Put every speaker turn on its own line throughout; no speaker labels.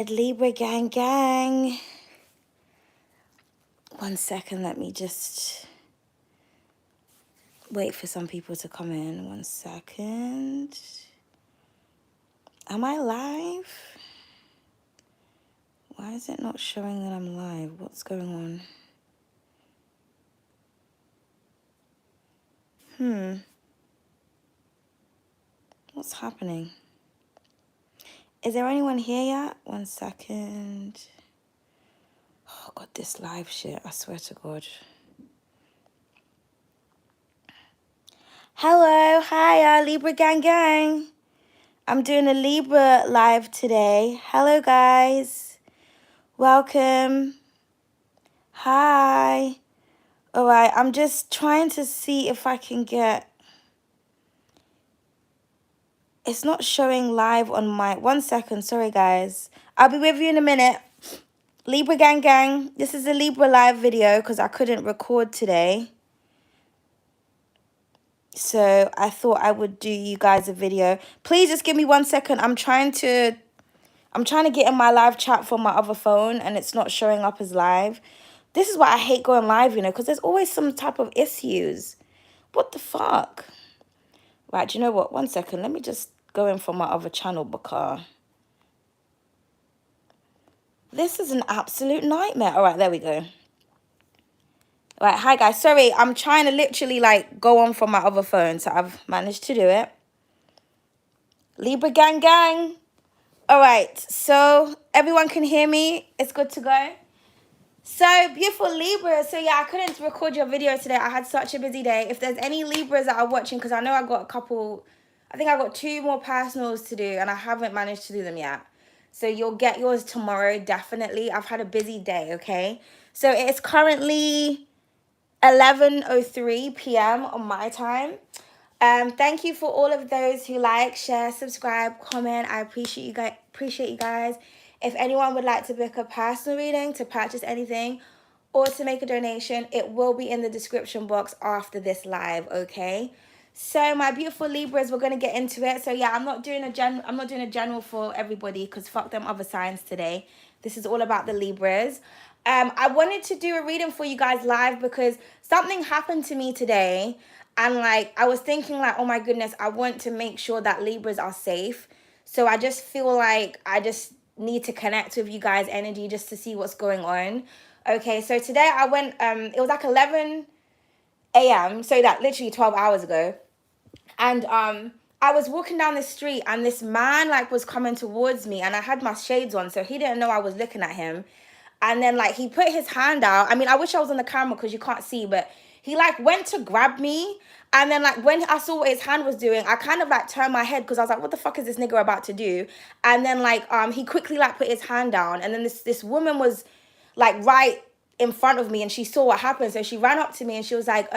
Libra gang gang. 1 second, let me just wait for some people to come in. 1 second. Am I live? Why is it not showing that I'm live? What's going on? What's happening? Is there anyone here yet? 1 second. Oh God, this live shit, I swear to God. Hello, hi, Libra gang gang. I'm doing a Libra live today. Hello, guys. Welcome. Hi. All right, I'm just trying to see if I can get... It's not showing live on my... 1 second, sorry, guys. I'll be with you in a minute. Libra gang gang. This is a Libra live video because I couldn't record today. So I thought I would do you guys a video. Please just give me 1 second. I'm trying to get in my live chat from my other phone and it's not showing up as live. This is why I hate going live, you know, because there's always some type of issues. What the fuck? Right, do you know what? 1 second. Let me just go in from my other channel because this is an absolute nightmare. All right, there we go. All right, hi guys. Sorry, I'm trying to literally like go on from my other phone, so I've managed to do it. Libra gang gang. All right, so everyone can hear me. It's good to go. So, beautiful Libra. So, yeah, I couldn't record your video today. I had such a busy day. If there's any Libras that are watching, because I know I got a couple, I think I got 2 more personals to do, and I haven't managed to do them yet. So, you'll get yours tomorrow, definitely. I've had a busy day, okay? So, it's currently 11:03 p.m. on my time. Thank you for all of those who like, share, subscribe, comment. I appreciate you guys. If anyone would like to book a personal reading, to purchase anything, or to make a donation, it will be in the description box after this live, okay? So my beautiful Libras, we're gonna get into it. So yeah, I'm not doing a general for everybody because fuck them other signs today. This is all about the Libras. I wanted to do a reading for you guys live because something happened to me today. And like, I was thinking like, oh my goodness, I want to make sure that Libras are safe. So I just feel like I just need to connect with you guys' energy just to see what's going on. Okay, so today I went, it was like 11 a.m. So that literally 12 hours ago. And I was walking down the street and this man like was coming towards me and I had my shades on. So he didn't know I was looking at him. And then like he put his hand out. I mean, I wish I was on the camera because you can't see, but he like went to grab me. And then like when I saw what his hand was doing, I kind of like turned my head because I was like, what the fuck is this nigga about to do? And then like he quickly like put his hand down. And then this woman was like right in front of me and she saw what happened. So she ran up to me and she was like,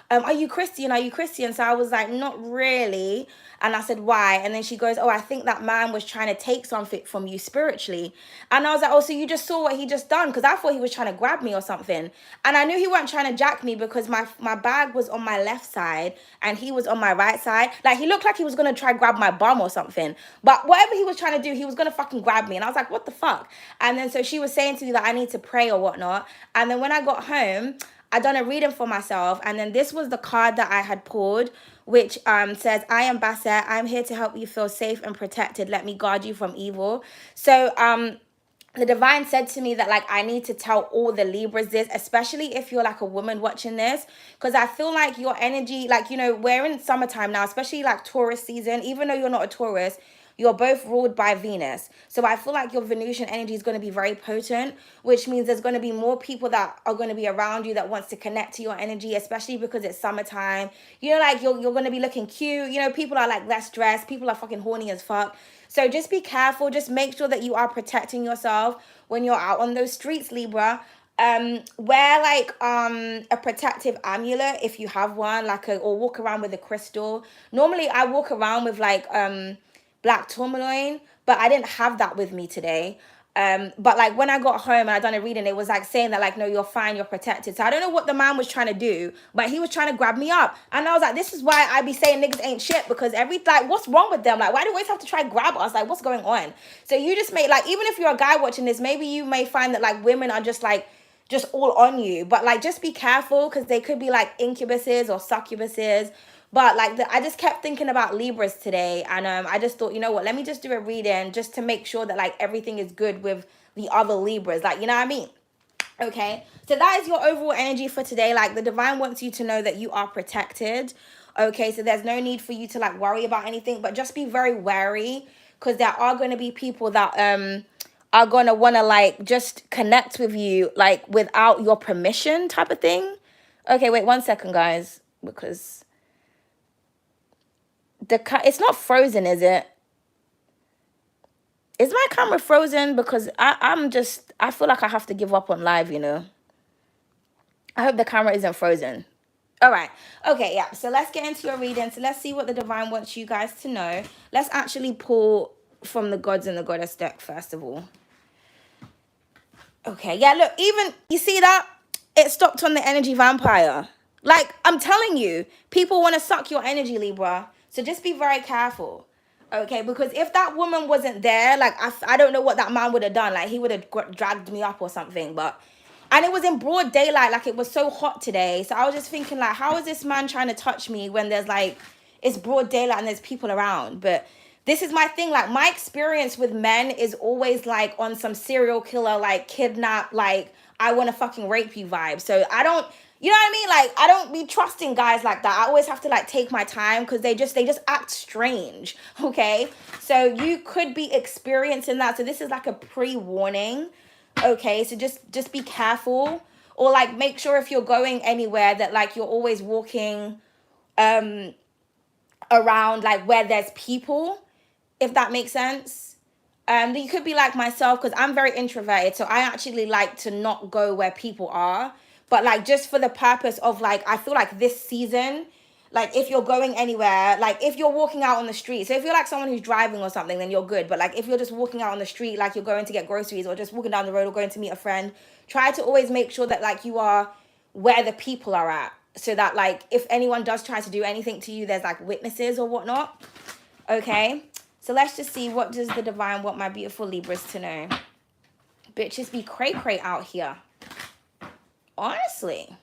are you Christian? Are you Christian? So I was like, not really. And I said, why? And then she goes, oh, I think that man was trying to take something from you spiritually. And I was like, oh, so you just saw what he just done? Because I thought he was trying to grab me or something. And I knew he wasn't trying to jack me because my bag was on my left side and he was on my right side. Like he looked like he was going to try grab my bum or something. But whatever he was trying to do, he was going to fucking grab me. And I was like, what the fuck? And then so she was saying to me that I need to pray or whatnot. And then when I got home, I done a reading for myself. And then this was the card that I had pulled, which says, I am Basset. I'm here to help you feel safe and protected. Let me guard you from evil. So the divine said to me that like I need to tell all the Libras this, especially if you're like a woman watching this, because I feel like your energy, like, you know, we're in summertime now, especially like Taurus season. Even though you're not a Taurus, you're both ruled by Venus. So I feel like your Venusian energy is going to be very potent, which means there's going to be more people that are going to be around you that wants to connect to your energy, especially because it's summertime. You know, like you're going to be looking cute. You know, people are like less dressed. People are fucking horny as fuck. So just be careful. Just make sure that you are protecting yourself when you're out on those streets, Libra. Wear like a protective amulet if you have one, like or walk around with a crystal. Normally I walk around with like black tourmaline, but I didn't have that with me today. But like when I got home and I done a reading, it was like saying that like, no, you're fine, you're protected. So I don't know what the man was trying to do, but he was trying to grab me up. And I was like, this is why I be saying niggas ain't shit, because like, what's wrong with them? Like, why do we always have to try grab us? Like, what's going on? So you just may, like, even if you're a guy watching this, maybe you may find that like women are just like, just all on you. But like, just be careful, because they could be like incubuses or succubuses. But like, I just kept thinking about Libras today, and I just thought, you know what, let me just do a reading just to make sure that like everything is good with the other Libras, like, you know what I mean? Okay, so that is your overall energy for today. Like, the divine wants you to know that you are protected. Okay, so there's no need for you to like worry about anything, but just be very wary, because there are going to be people that are going to want to like just connect with you like without your permission type of thing. Okay, wait 1 second, guys, because it's not frozen, is it? Is my camera frozen? Because I feel like I have to give up on live, you know. I hope the camera isn't frozen. All right. Okay, yeah. So let's get into your reading. So let's see what the divine wants you guys to know. Let's actually pull from the gods and the goddess deck first of all. Okay, yeah, look, even, you see that? It stopped on the energy vampire. Like, I'm telling you, people want to suck your energy, Libra. So just be very careful. Okay, because if that woman wasn't there, like, I don't know what that man would have done. Like, he would have dragged me up or something. But, and it was in broad daylight. Like, it was so hot today. So I was just thinking, like, how is this man trying to touch me when there's, like, it's broad daylight and there's people around? But this is my thing. Like, my experience with men is always, like, on some serial killer, like, kidnap, like, I want to fucking rape you vibe. So I don't... You know what I mean? Like, I don't be trusting guys like that. I always have to, like, take my time, because they just act strange, okay? So you could be experiencing that. So this is, like, a pre-warning, okay? So just be careful. Or, like, make sure if you're going anywhere that, like, you're always walking around, like, where there's people, if that makes sense. You could be like myself, because I'm very introverted. So I actually like to not go where people are. But like, just for the purpose of like, I feel like this season, like if you're going anywhere, like if you're walking out on the street, so if you're like someone who's driving or something, then you're good. But like if you're just walking out on the street, like you're going to get groceries or just walking down the road or going to meet a friend, try to always make sure that like you are where the people are at. So that like, if anyone does try to do anything to you, there's like witnesses or whatnot. Okay. So let's just see, what does the divine want my beautiful Libras to know? Bitches be cray-cray out here. Honestly.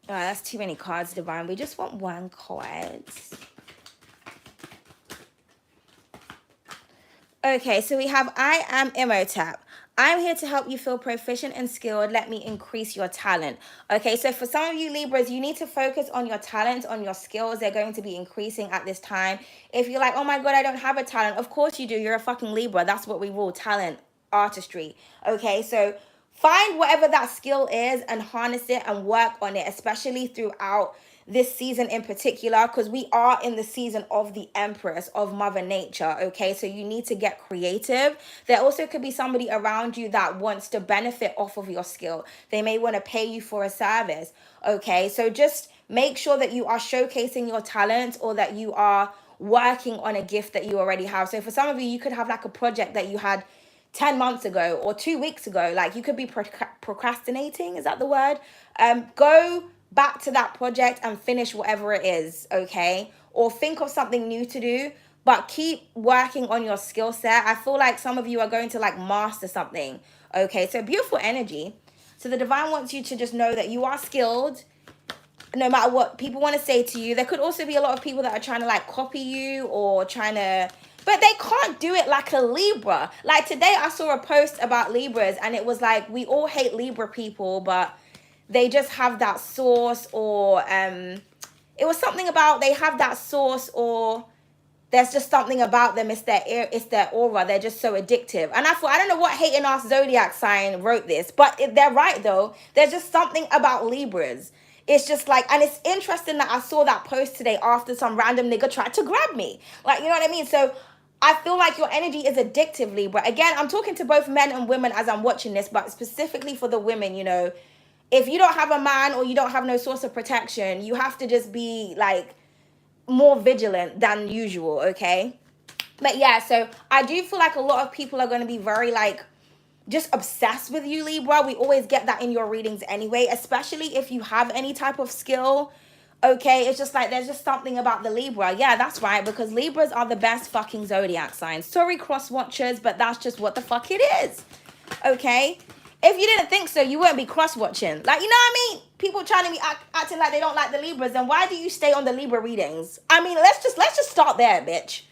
Oh, that's too many cards, divine. We just want one card. Okay, so we have I am Imhotep. I'm here to help you feel proficient and skilled. Let me increase your talent. Okay, so for some of you Libras, you need to focus on your talents, on your skills. They're going to be increasing at this time. If you're like, oh my God, I don't have a talent. Of course you do. You're a fucking Libra. That's what we rule, talent, artistry. Okay, so find whatever that skill is and harness it and work on it, especially throughout this season in particular, because we are in the season of the Empress, of Mother Nature, okay? So you need to get creative. There also could be somebody around you that wants to benefit off of your skill. They may want to pay you for a service, okay? So just make sure that you are showcasing your talent, or that you are working on a gift that you already have. So for some of you, you could have like a project that you had 10 months ago or 2 weeks ago. Like you could be procrastinating, is that the word? Go back to that project and finish whatever it is, okay? Or think of something new to do, but keep working on your skill set. I feel like some of you are going to like master something, okay? So beautiful energy. So the divine wants you to just know that you are skilled, no matter what people want to say to you. There could also be a lot of people that are trying to like copy you or trying to, but they can't do it like a Libra. Like today I saw a post about Libras and it was like, we all hate Libra people, but they just have that source, or it was something about they have that source, or there's just something about them. It's their aura. They're just so addictive. And I thought, I don't know what hating ass zodiac sign wrote this, but they're right though. There's just something about Libras. It's just like, and it's interesting that I saw that post today after some random nigga tried to grab me. Like, you know what I mean? So I feel like your energy is addictive, Libra. Again, I'm talking to both men and women as I'm watching this, but specifically for the women, you know, if you don't have a man or you don't have no source of protection, you have to just be like more vigilant than usual, okay? But yeah, so I do feel like a lot of people are going to be very like just obsessed with you, Libra. We always get that in your readings anyway, especially if you have any type of skill. Okay, it's just like there's just something about the Libra. Yeah, that's right, because Libras are the best fucking zodiac signs. Sorry, cross watchers, but that's just what the fuck it is. Okay? If you didn't think so, you wouldn't be cross watching. Like, you know what I mean? People trying to be acting like they don't like the Libras, then why do you stay on the Libra readings? I mean, let's just start there, bitch.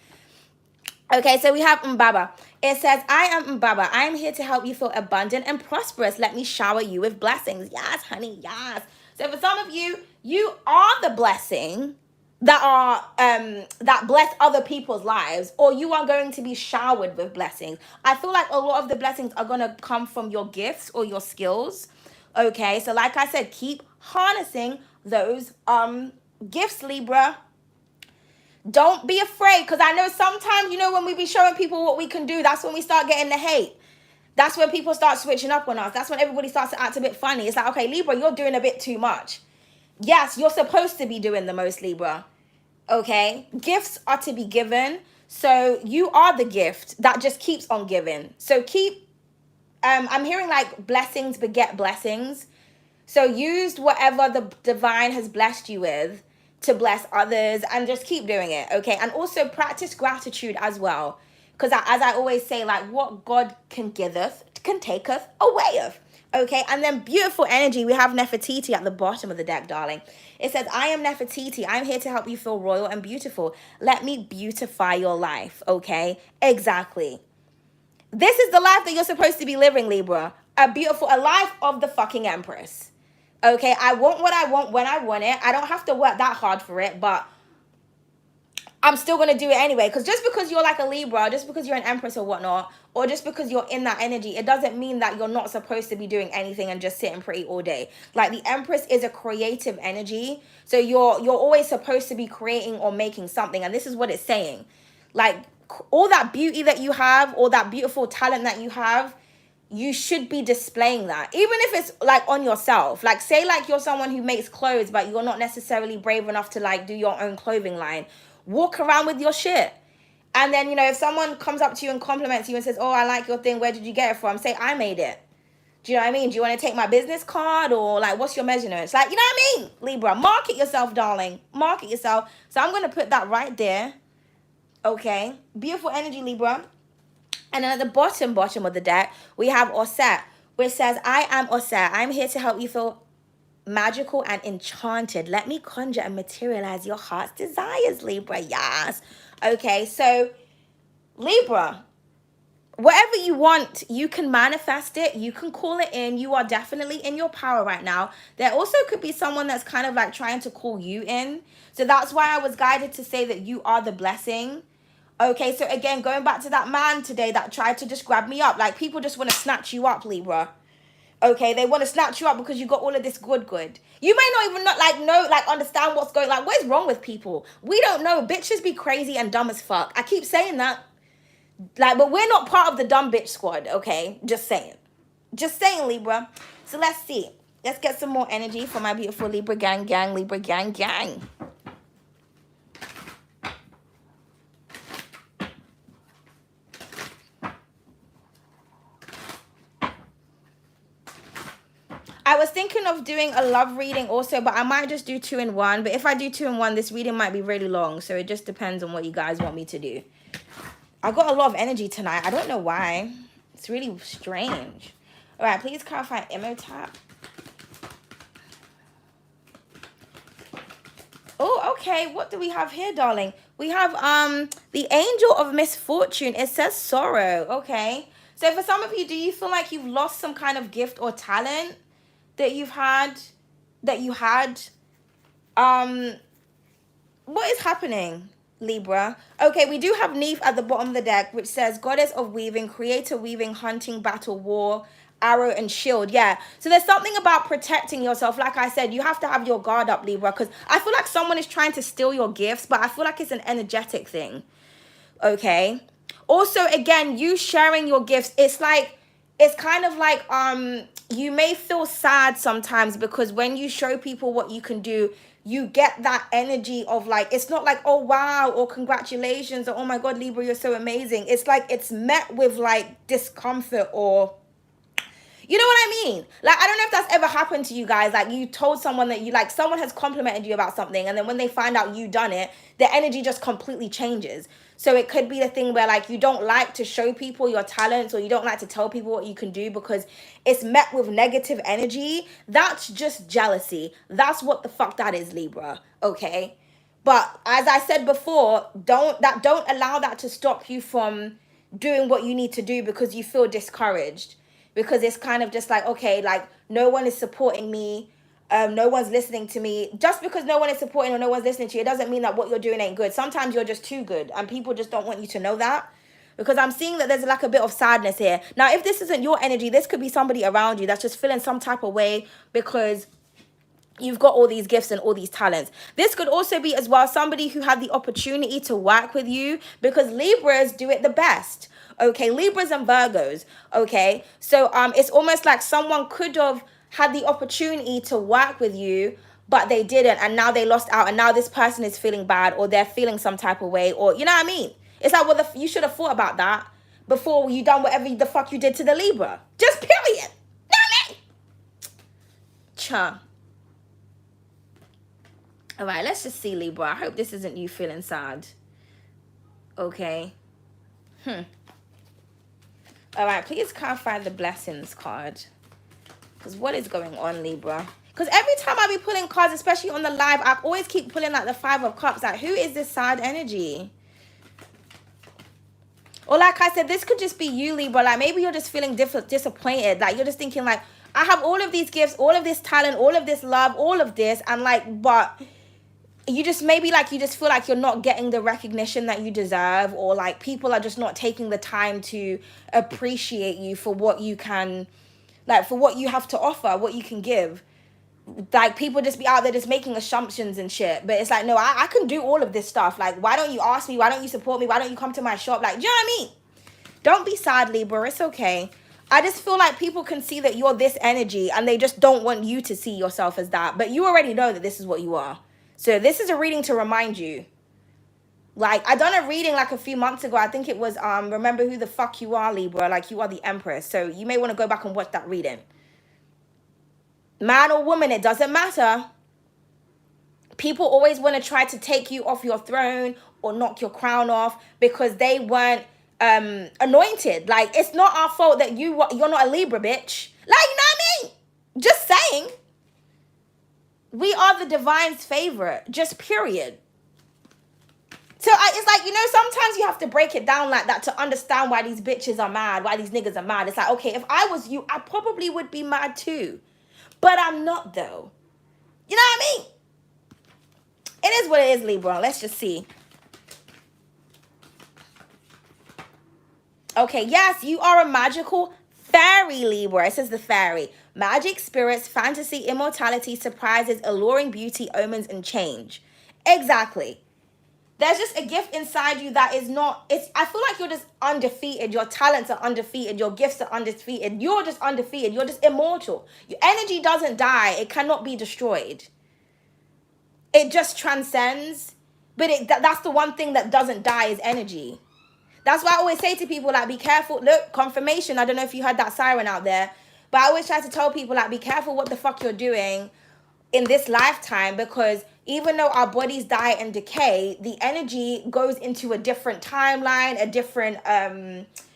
Okay, so we have Mbaba. It says, I am Mbaba. I am here to help you feel abundant and prosperous. Let me shower you with blessings. Yes, honey, yes. So for some of you, you are the blessing that are that bless other people's lives, or you are going to be showered with blessings. I feel like a lot of the blessings are going to come from your gifts or your skills. Okay, so like I said, keep harnessing those gifts, Libra. Don't be afraid, because I know sometimes, you know, when we be showing people what we can do, that's when we start getting the hate. That's when people start switching up on us. That's when everybody starts to act a bit funny. It's like, okay, Libra, you're doing a bit too much. Yes, you're supposed to be doing the most, Libra. Okay? Gifts are to be given. So you are the gift that just keeps on giving. So keep, I'm hearing like blessings beget blessings. So use whatever the divine has blessed you with to bless others, and just keep doing it, okay? And also practice gratitude as well, because as I always say, like, what God can giveth can taketh awayeth, okay? And then beautiful energy, we have Nefertiti at the bottom of the deck, darling. It says, I am Nefertiti. I'm here to help you feel royal and beautiful. Let me beautify your life, okay? Exactly. This is the life that you're supposed to be living, Libra. A life of the fucking Empress. Okay, I want what I want when I want it. I don't have to work that hard for it, but I'm still going to do it anyway. Because just because you're like a Libra, just because you're an Empress or whatnot, or just because you're in that energy, it doesn't mean that you're not supposed to be doing anything and just sitting pretty all day. Like, the Empress is a creative energy. So you're always supposed to be creating or making something. And this is what it's saying. Like, all that beauty that you have, all that beautiful talent that you have, you should be displaying that, even if it's like on yourself. Like, say like you're someone who makes clothes, but you're not necessarily brave enough to like do your own clothing line. Walk around with your shit. And then, you know, if someone comes up to you and compliments you and says, oh, I like your thing, where did you get it from? Say, I made it. Do you know what I mean? Do you want to take my business card, or like, what's your measurements? Like, you know what I mean? Libra, market yourself, darling. Market yourself. So I'm going to put that right there. Okay. Beautiful energy, Libra. And then at the bottom of the deck, we have Osset, which says, I am Osset. I'm here to help you feel magical and enchanted. Let me conjure and materialize your heart's desires, Libra. Yes. Okay, so Libra, whatever you want, you can manifest it. You can call it in. You are definitely in your power right now. There also could be someone that's kind of like trying to call you in. So that's why I was guided to say that you are the blessing. Okay, so again, going back to that man today that tried to just grab me up. Like, people just want to snatch you up, Libra. Okay, they want to snatch you up because you got all of this good. You may not even understand what's going on. Like, what is wrong with people? We don't know. Bitches be crazy and dumb as fuck. I keep saying that. Like, but we're not part of the dumb bitch squad, okay? Just saying. Just saying, Libra. So let's see. Let's get some more energy for my beautiful Libra gang, Libra gang. I was thinking of doing a love reading also, but I might just do 2 in 1. But if I do 2 in 1, this reading might be really long. So it just depends on what you guys want me to do. I got a lot of energy tonight. I don't know why. It's really strange. All right, please clarify Imhotep. Oh, okay. What do we have here, darling? We have the Angel of Misfortune. It says sorrow. Okay. So for some of you, do you feel like you've lost some kind of gift or talent that you had? What is happening, Libra? Okay, we do have Neith at the bottom of the deck, which says Goddess of Weaving, Creator Weaving, Hunting, Battle, War, Arrow, and Shield. Yeah, so there's something about protecting yourself. Like I said, you have to have your guard up, Libra, because I feel like someone is trying to steal your gifts, but I feel like it's an energetic thing. Okay, Also, again, you sharing your gifts, it's kind of like, you may feel sad sometimes because when you show people what you can do, you get that energy of like, it's not like, oh wow, or congratulations, or oh my God, Libra, you're so amazing. It's like, it's met with like discomfort, or you know what I mean? Like, I don't know if that's ever happened to you guys. Like, you told someone that you like, someone has complimented you about something, and then when they find out you done it, the energy just completely changes. So it could be the thing where like you don't like to show people your talents, or you don't like to tell people what you can do because it's met with negative energy. That's just jealousy. That's what the fuck that is, Libra. Okay? But as I said before, don't allow that to stop you from doing what you need to do because you feel discouraged. Because it's kind of just like, okay, like no one is supporting me. No one's listening to me. Just because no one is supporting or no one's listening to you, it doesn't mean that what you're doing ain't good. Sometimes you're just too good and people just don't want you to know that. Because I'm seeing that there's like a bit of sadness here. Now, if this isn't your energy, this could be somebody around you that's just feeling some type of way because you've got all these gifts and all these talents. This could also be as well somebody who had the opportunity to work with you, because Libras do it the best. Okay, Libras and Virgos. Okay, so it's almost like someone could have had the opportunity to work with you, but they didn't, and now they lost out, and now this person is feeling bad, or they're feeling some type of way, or you know what I mean? It's like, well, you should have thought about that before you done whatever the fuck you did to the Libra. Just period. You know what I mean? Cha. All right, let's just see, Libra. I hope this isn't you feeling sad. Okay. All right, please clarify the blessings card. Because what is going on, Libra? Because every time I be pulling cards, especially on the live, I always keep pulling like the Five of Cups. Like, who is this sad energy? Or like I said, this could just be you, Libra. Like, maybe you're just feeling disappointed. Like, you're just thinking like, I have all of these gifts, all of this talent, all of this love, all of this. And like, but you just maybe like you just feel like you're not getting the recognition that you deserve, or like people are just not taking the time to appreciate you for what you can, like for what you have to offer, what you can give. Like people just be out there just making assumptions and shit, but it's like, no, I can do all of this stuff. Like, why don't you ask me? Why don't you support me? Why don't you come to my shop? Like, do you know what I mean? Don't be sad, Libra. It's okay. I just feel like people can see that you're this energy and they just don't want you to see yourself as that, but you already know that this is what you are. So this is a reading to remind you. Like, I done a reading like a few months ago. I think it was, remember who the fuck you are, Libra. Like, you are the Empress. So you may want to go back and watch that reading. Man or woman, it doesn't matter. People always want to try to take you off your throne or knock your crown off because they weren't anointed. Like, it's not our fault that you're not a Libra, bitch. Like, you know what I mean? Just saying. We are the divine's favorite, just period. So it's like, you know, sometimes you have to break it down like that to understand why these bitches are mad, why these niggas are mad. It's like, okay, if I was you, I probably would be mad too. But I'm not, though. You know what I mean? It is what it is, Libra. Let's just see. Okay, yes, you are a magical fairy, Libra. It says the fairy. Magic, spirits, fantasy, immortality, surprises, alluring beauty, omens, and change. Exactly. There's just a gift inside you that is not, I feel like you're just undefeated. Your talents are undefeated. Your gifts are undefeated. You're just undefeated. You're just immortal. Your energy doesn't die. It cannot be destroyed. It just transcends. But that's the one thing that doesn't die is energy. That's why I always say to people, like, be careful. Look, confirmation. I don't know if you heard that siren out there. But I always try to tell people, like, be careful what the fuck you're doing in this lifetime, because even though our bodies die and decay, the energy goes into a different timeline, a different,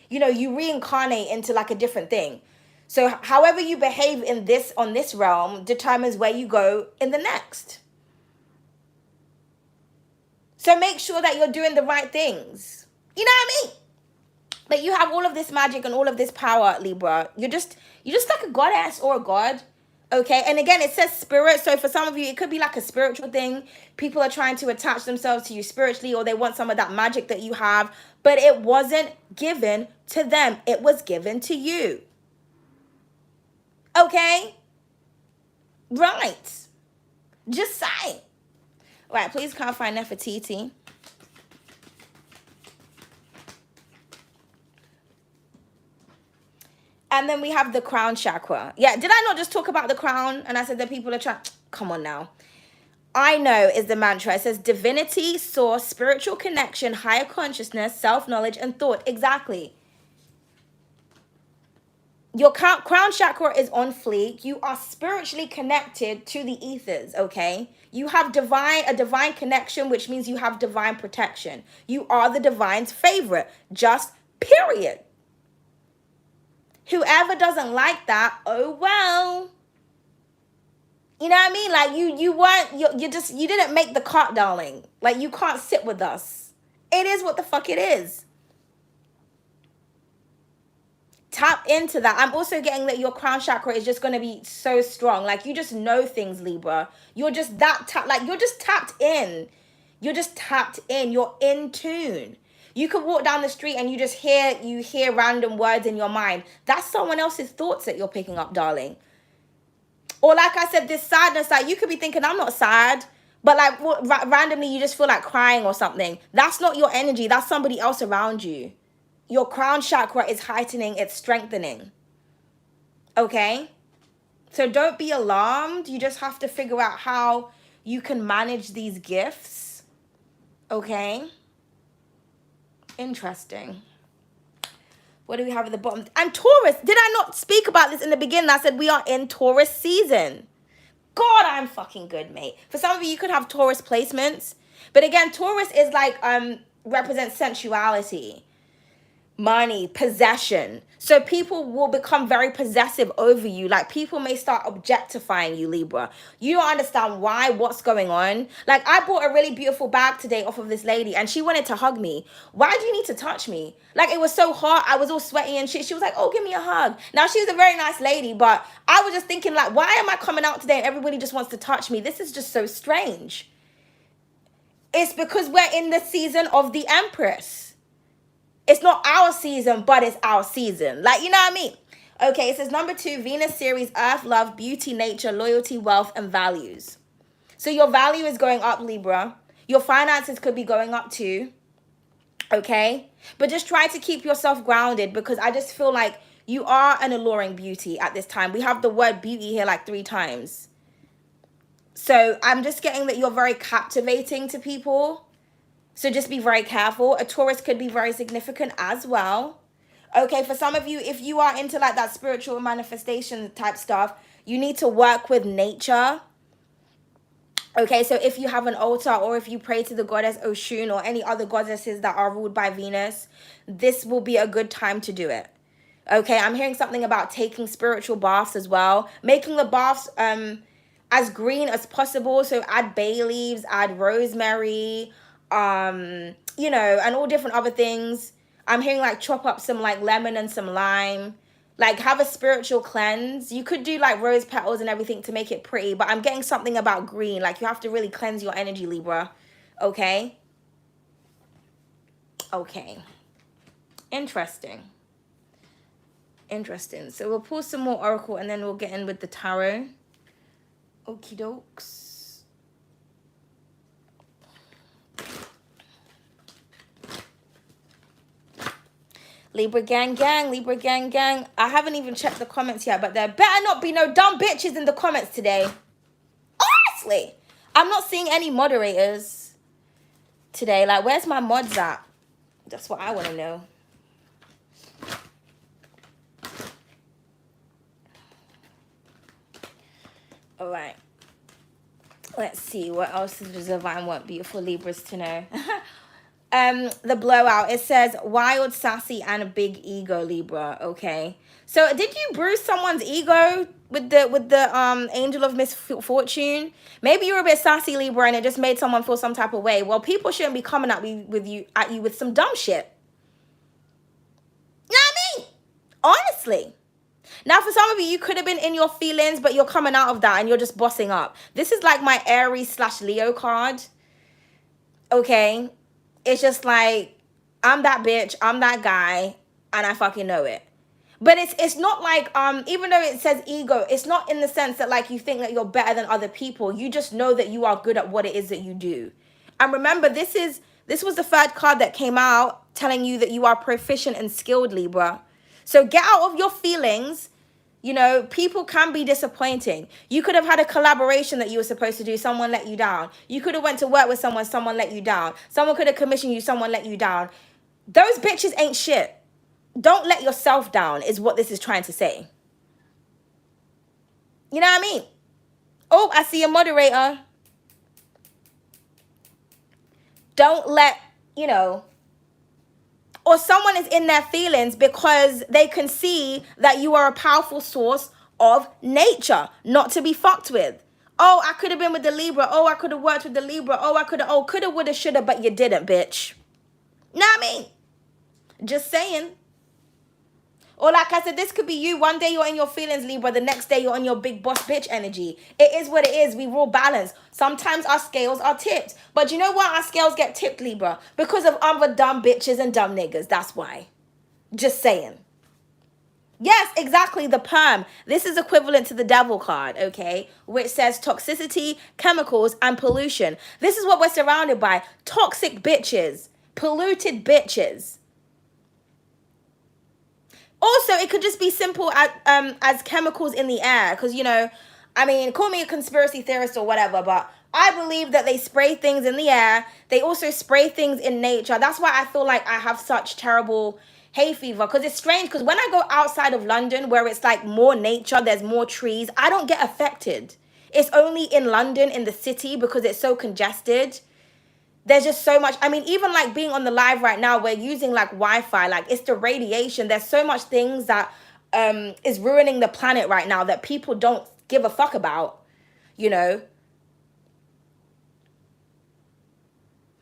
you reincarnate into like a different thing. So however you behave on this realm determines where you go in the next. So make sure that you're doing the right things. You know what I mean? But you have all of this magic and all of this power, Libra. You're just like a goddess or a god. Okay, and again, it says spirit. So for some of you, it could be like a spiritual thing. People are trying to attach themselves to you spiritually, or they want some of that magic that you have. But it wasn't given to them. It was given to you. Okay? Right. Just saying. All right, please clarify Nefertiti. And then we have the crown chakra. Yeah, did I not just talk about the crown? And I said that people are trying, come on now. I know is the mantra. It says divinity, source, spiritual connection, higher consciousness, self-knowledge, and thought. Exactly. Your crown chakra is on fleek. You are spiritually connected to the ethers, okay? You have a divine connection, which means you have divine protection. You are the divine's favorite, just period. Whoever doesn't like that, oh well. You know what I mean? Like you didn't make the cut, darling. Like you can't sit with us. It is what the fuck it is. Tap into that. I'm also getting that your crown chakra is just going to be so strong. Like you just know things, Libra. You're just you're just tapped in. You're just tapped in. You're in tune. You could walk down the street and you hear random words in your mind. That's someone else's thoughts that you're picking up, darling. Or like I said, this sadness, like you could be thinking, I'm not sad. But like randomly you just feel like crying or something. That's not your energy. That's somebody else around you. Your crown chakra is heightening, it's strengthening. Okay? So don't be alarmed. You just have to figure out how you can manage these gifts. Okay? Interesting. What do we have at the bottom? And Taurus. Did I not speak about this in the beginning? I said we are in Taurus season. God, I'm fucking good, mate. For some of you, you could have Taurus placements. But again, Taurus is like, represents sensuality, money, possession. So people will become very possessive over you. Like people may start objectifying you, Libra. You don't understand why, what's going on. Like I bought a really beautiful bag today off of this lady and she wanted to hug me. Why do you need to touch me? Like it was so hot. I was all sweaty and shit. She was like, oh, give me a hug. Now she was a very nice lady, but I was just thinking like, why am I coming out today and everybody just wants to touch me? This is just so strange. It's because we're in the season of the Empress. It's not our season, but it's our season. Like, you know what I mean? Okay, it says number 2, Venus series, Earth, love, beauty, nature, loyalty, wealth, and values. So your value is going up, Libra. Your finances could be going up too. Okay? But just try to keep yourself grounded because I just feel like you are an alluring beauty at this time. We have the word beauty here like 3 times. So I'm just getting that you're very captivating to people. So just be very careful. A Taurus could be very significant as well. Okay, for some of you, if you are into like that spiritual manifestation type stuff, you need to work with nature. Okay, so if you have an altar or if you pray to the goddess Oshun or any other goddesses that are ruled by Venus, this will be a good time to do it. Okay, I'm hearing something about taking spiritual baths as well. Making the baths as green as possible. So add bay leaves, add rosemary, you know, and all different other things. I'm hearing like chop up some like lemon and some lime. Like have a spiritual cleanse. You could do like rose petals and everything to make it pretty, but I'm getting something about green. Like you have to really cleanse your energy, Libra. Okay? Okay. Interesting. Interesting. So we'll pull some more oracle and then we'll get in with the tarot. Okie dokes. Libra gang gang, Libra gang gang. I haven't even checked the comments yet, but there better not be no dumb bitches in the comments today. Honestly. I'm not seeing any moderators today. Like, where's my mods at? That's what I want to know. All right. Let's see. What else does the divine want beautiful Libras to know? The blowout, it says wild, sassy, and a big ego, Libra. Okay, so did you bruise someone's ego with the angel of misfortune? Maybe you were a bit sassy, Libra, and it just made someone feel some type of way. Well, people shouldn't be coming at you with some dumb shit. You know what I mean? Honestly. Now, for some of you, you could have been in your feelings, but you're coming out of that and you're just bossing up. This is like my Aries/Leo card. Okay. It's just like, I'm that bitch, I'm that guy, and I fucking know it. But it's not like, even though it says ego, it's not in the sense that like you think that you're better than other people. You just know that you are good at what it is that you do. And remember, this was the 3rd card that came out telling you that you are proficient and skilled, Libra. So get out of your feelings. You know, people can be disappointing. You could have had a collaboration that you were supposed to do. Someone let you down. You could have went to work with someone. Someone let you down. Someone could have commissioned you. Someone let you down. Those bitches ain't shit. Don't let yourself down is what this is trying to say. You know what I mean? Oh, I see a moderator. Don't let, you know, or someone is in their feelings because they can see that you are a powerful source of nature, not to be fucked with. Oh, I could have been with the Libra. Oh, I could have worked with the Libra. Oh, I could have, coulda, woulda, shoulda, but you didn't, bitch. Know what I mean? Just saying. Or like I said, this could be you. One day you're in your feelings, Libra. The next day you're on your big boss bitch energy. It is what it is. We will balance. Sometimes our scales are tipped. But you know why our scales get tipped, Libra? Because of other dumb bitches and dumb niggas. That's why. Just saying. Yes, exactly. The perm. This is equivalent to the devil card, okay? Which says toxicity, chemicals, and pollution. This is what we're surrounded by. Toxic bitches. Polluted bitches. Also, it could just be simple as chemicals in the air. Because, you know, I mean, call me a conspiracy theorist or whatever, but I believe that they spray things in the air. They also spray things in nature. That's why I feel like I have such terrible hay fever. Because it's strange. Because when I go outside of London, where it's like more nature, there's more trees, I don't get affected. It's only in London, in the city, because it's so congested. There's just so much. I mean, even like being on the live right now, we're using like Wi-Fi. Like, it's the radiation. There's so much things that is ruining the planet right now that people don't give a fuck about, you know.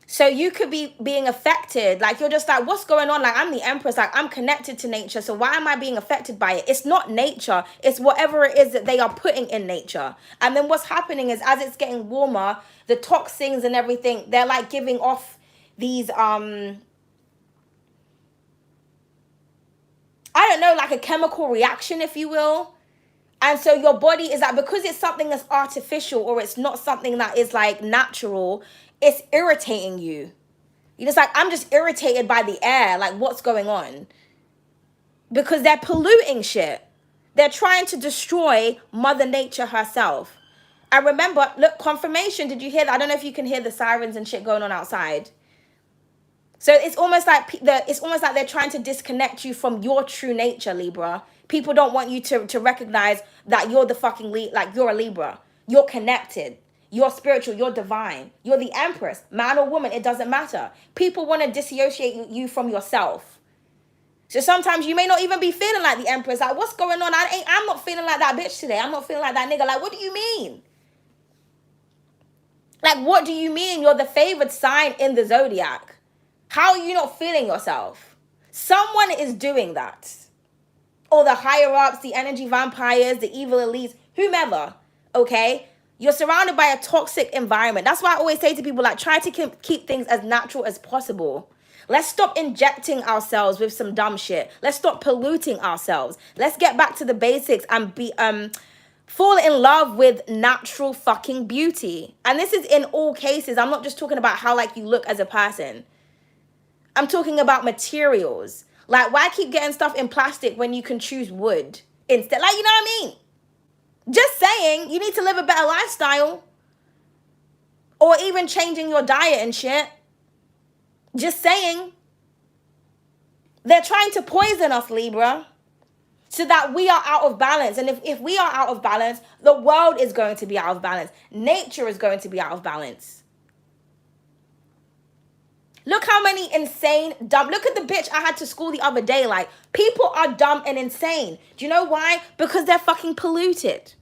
So you could be being affected. Like, you're just like, what's going on? Like, I'm the Empress. Like, I'm connected to nature. So why am I being affected by it? It's not nature. It's whatever it is that they are putting in nature. And then what's happening is, as it's getting warmer, the toxins and everything, they're like giving off these, I don't know, like a chemical reaction, if you will. And so your body is like, because it's something that's artificial, or it's not something that is like natural, it's irritating you. You're just like, I'm just irritated by the air. Like, what's going on? Because they're polluting shit. They're trying to destroy Mother Nature herself. And remember, look, confirmation. Did you hear that? I don't know if you can hear the sirens and shit going on outside. So it's almost like they're trying to disconnect you from your true nature, Libra. People don't want you to recognize that you're the fucking like you're a Libra. You're connected. You're spiritual. You're divine. You're the Empress, man or woman. It doesn't matter. People want to dissociate you from yourself. So sometimes you may not even be feeling like the Empress. Like, what's going on? I'm not feeling like that bitch today. I'm not feeling like that nigga. Like, what do you mean? Like, what do you mean you're the favored sign in the zodiac? How are you not feeling yourself? Someone is doing that. Or the higher ups, the energy vampires, the evil elites, whomever, okay? You're surrounded by a toxic environment. That's why I always say to people, like, try to keep things as natural as possible. Let's stop injecting ourselves with some dumb shit. Let's stop polluting ourselves. Let's get back to the basics and fall in love with natural fucking beauty. And this is in all cases. I'm not just talking about how, like, you look as a person. I'm talking about materials. Like, why keep getting stuff in plastic when you can choose wood instead? Like, you know what I mean? Just saying, you need to live a better lifestyle. Or even changing your diet and shit. Just saying. They're trying to poison us, Libra, so that we are out of balance. And if we are out of balance, the world is going to be out of balance. Nature is going to be out of balance. Look how many insane, dumb, look at the bitch I had to school the other day. Like, people are dumb and insane. Do you know why? Because they're fucking polluted.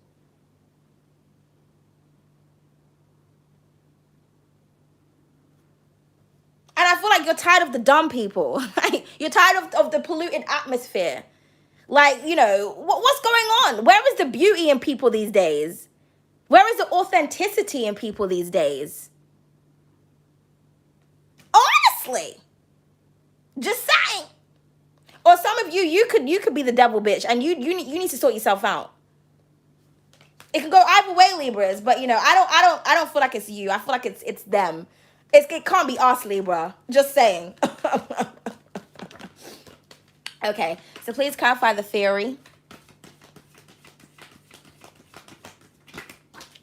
And I feel like you're tired of the dumb people. You're tired of the polluted atmosphere. Like, you know, what's going on? Where is the beauty in people these days? Where is the authenticity in people these days? Honestly. Just saying. Or some of you could be the devil bitch, and you need to sort yourself out. It can go either way, Libras, but you know, I don't feel like it's you. I feel like it's them. It can't be us, Libra. Just saying. Okay, so please clarify the theory.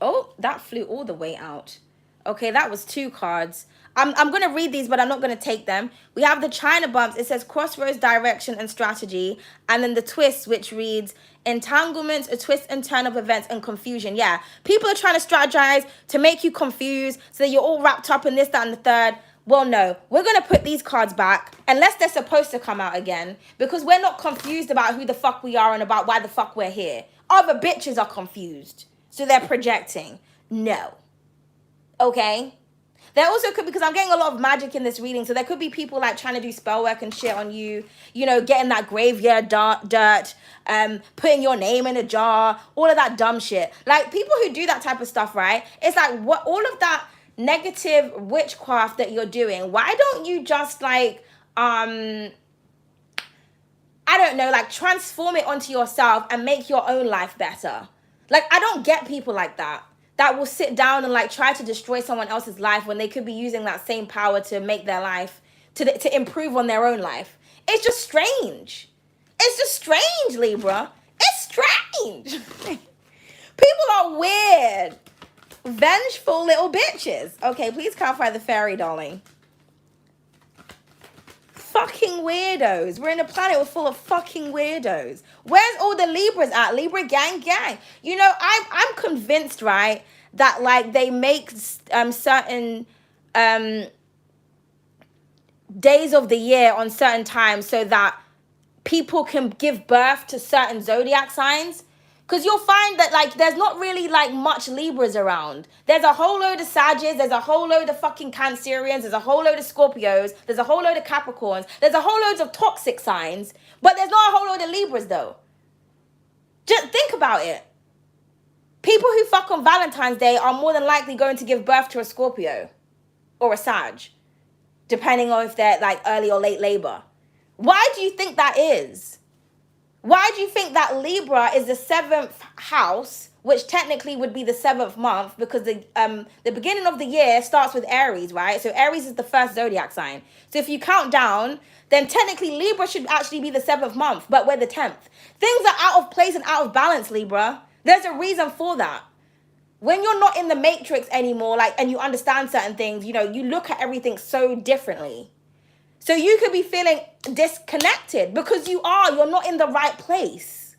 Oh, that flew all the way out. Okay, that was 2 cards. I'm going to read these, but I'm not going to take them. We have the China bumps. It says crossroads, direction, and strategy. And then the twist, which reads entanglements, a twist and turn of events and confusion. Yeah, people are trying to strategize to make you confused so that you're all wrapped up in this, that, and the third. Well, no, we're going to put these cards back unless they're supposed to come out again, because we're not confused about who the fuck we are and about why the fuck we're here. Other bitches are confused, so they're projecting. No. Okay? There also could, because I'm getting a lot of magic in this reading, so there could be people like trying to do spell work and shit on you, you know, getting that graveyard dirt, putting your name in a jar, all of that dumb shit. Like, people who do that type of stuff, right? It's like, what, all of that negative witchcraft that you're doing, why don't you just like, I don't know, like transform it onto yourself and make your own life better? Like, I don't get people like that will sit down and like try to destroy someone else's life when they could be using that same power to make their life, to improve on their own life. It's just strange. It's just strange, Libra. It's strange. People are weird. Vengeful little bitches. Okay, please clarify the fairy, darling. Fucking weirdos. We're in a planet full of fucking weirdos. Where's all the Libras at? Libra gang. You know, I'm convinced, right, that like they make certain days of the year on certain times so that people can give birth to certain zodiac signs. Because you'll find that, like, there's not really, like, much Libras around. There's a whole load of Sagittarius. There's a whole load of fucking Cancerians. There's a whole load of Scorpios. There's a whole load of Capricorns. There's a whole load of toxic signs. But there's not a whole load of Libras, though. Just think about it. People who fuck on Valentine's Day are more than likely going to give birth to a Scorpio or a Sag, depending on if they're, like, early or late labor. Why do you think that is? Why do you think that Libra is the 7th house, which technically would be the 7th month, because the beginning of the year starts with Aries, right? So Aries is the first zodiac sign. So if you count down, then technically Libra should actually be the 7th month, but we're the 10th. Things are out of place and out of balance, Libra. There's a reason for that. When you're not in the matrix anymore, like, and you understand certain things, you know, you look at everything so differently. So you could be feeling disconnected because you're not in the right place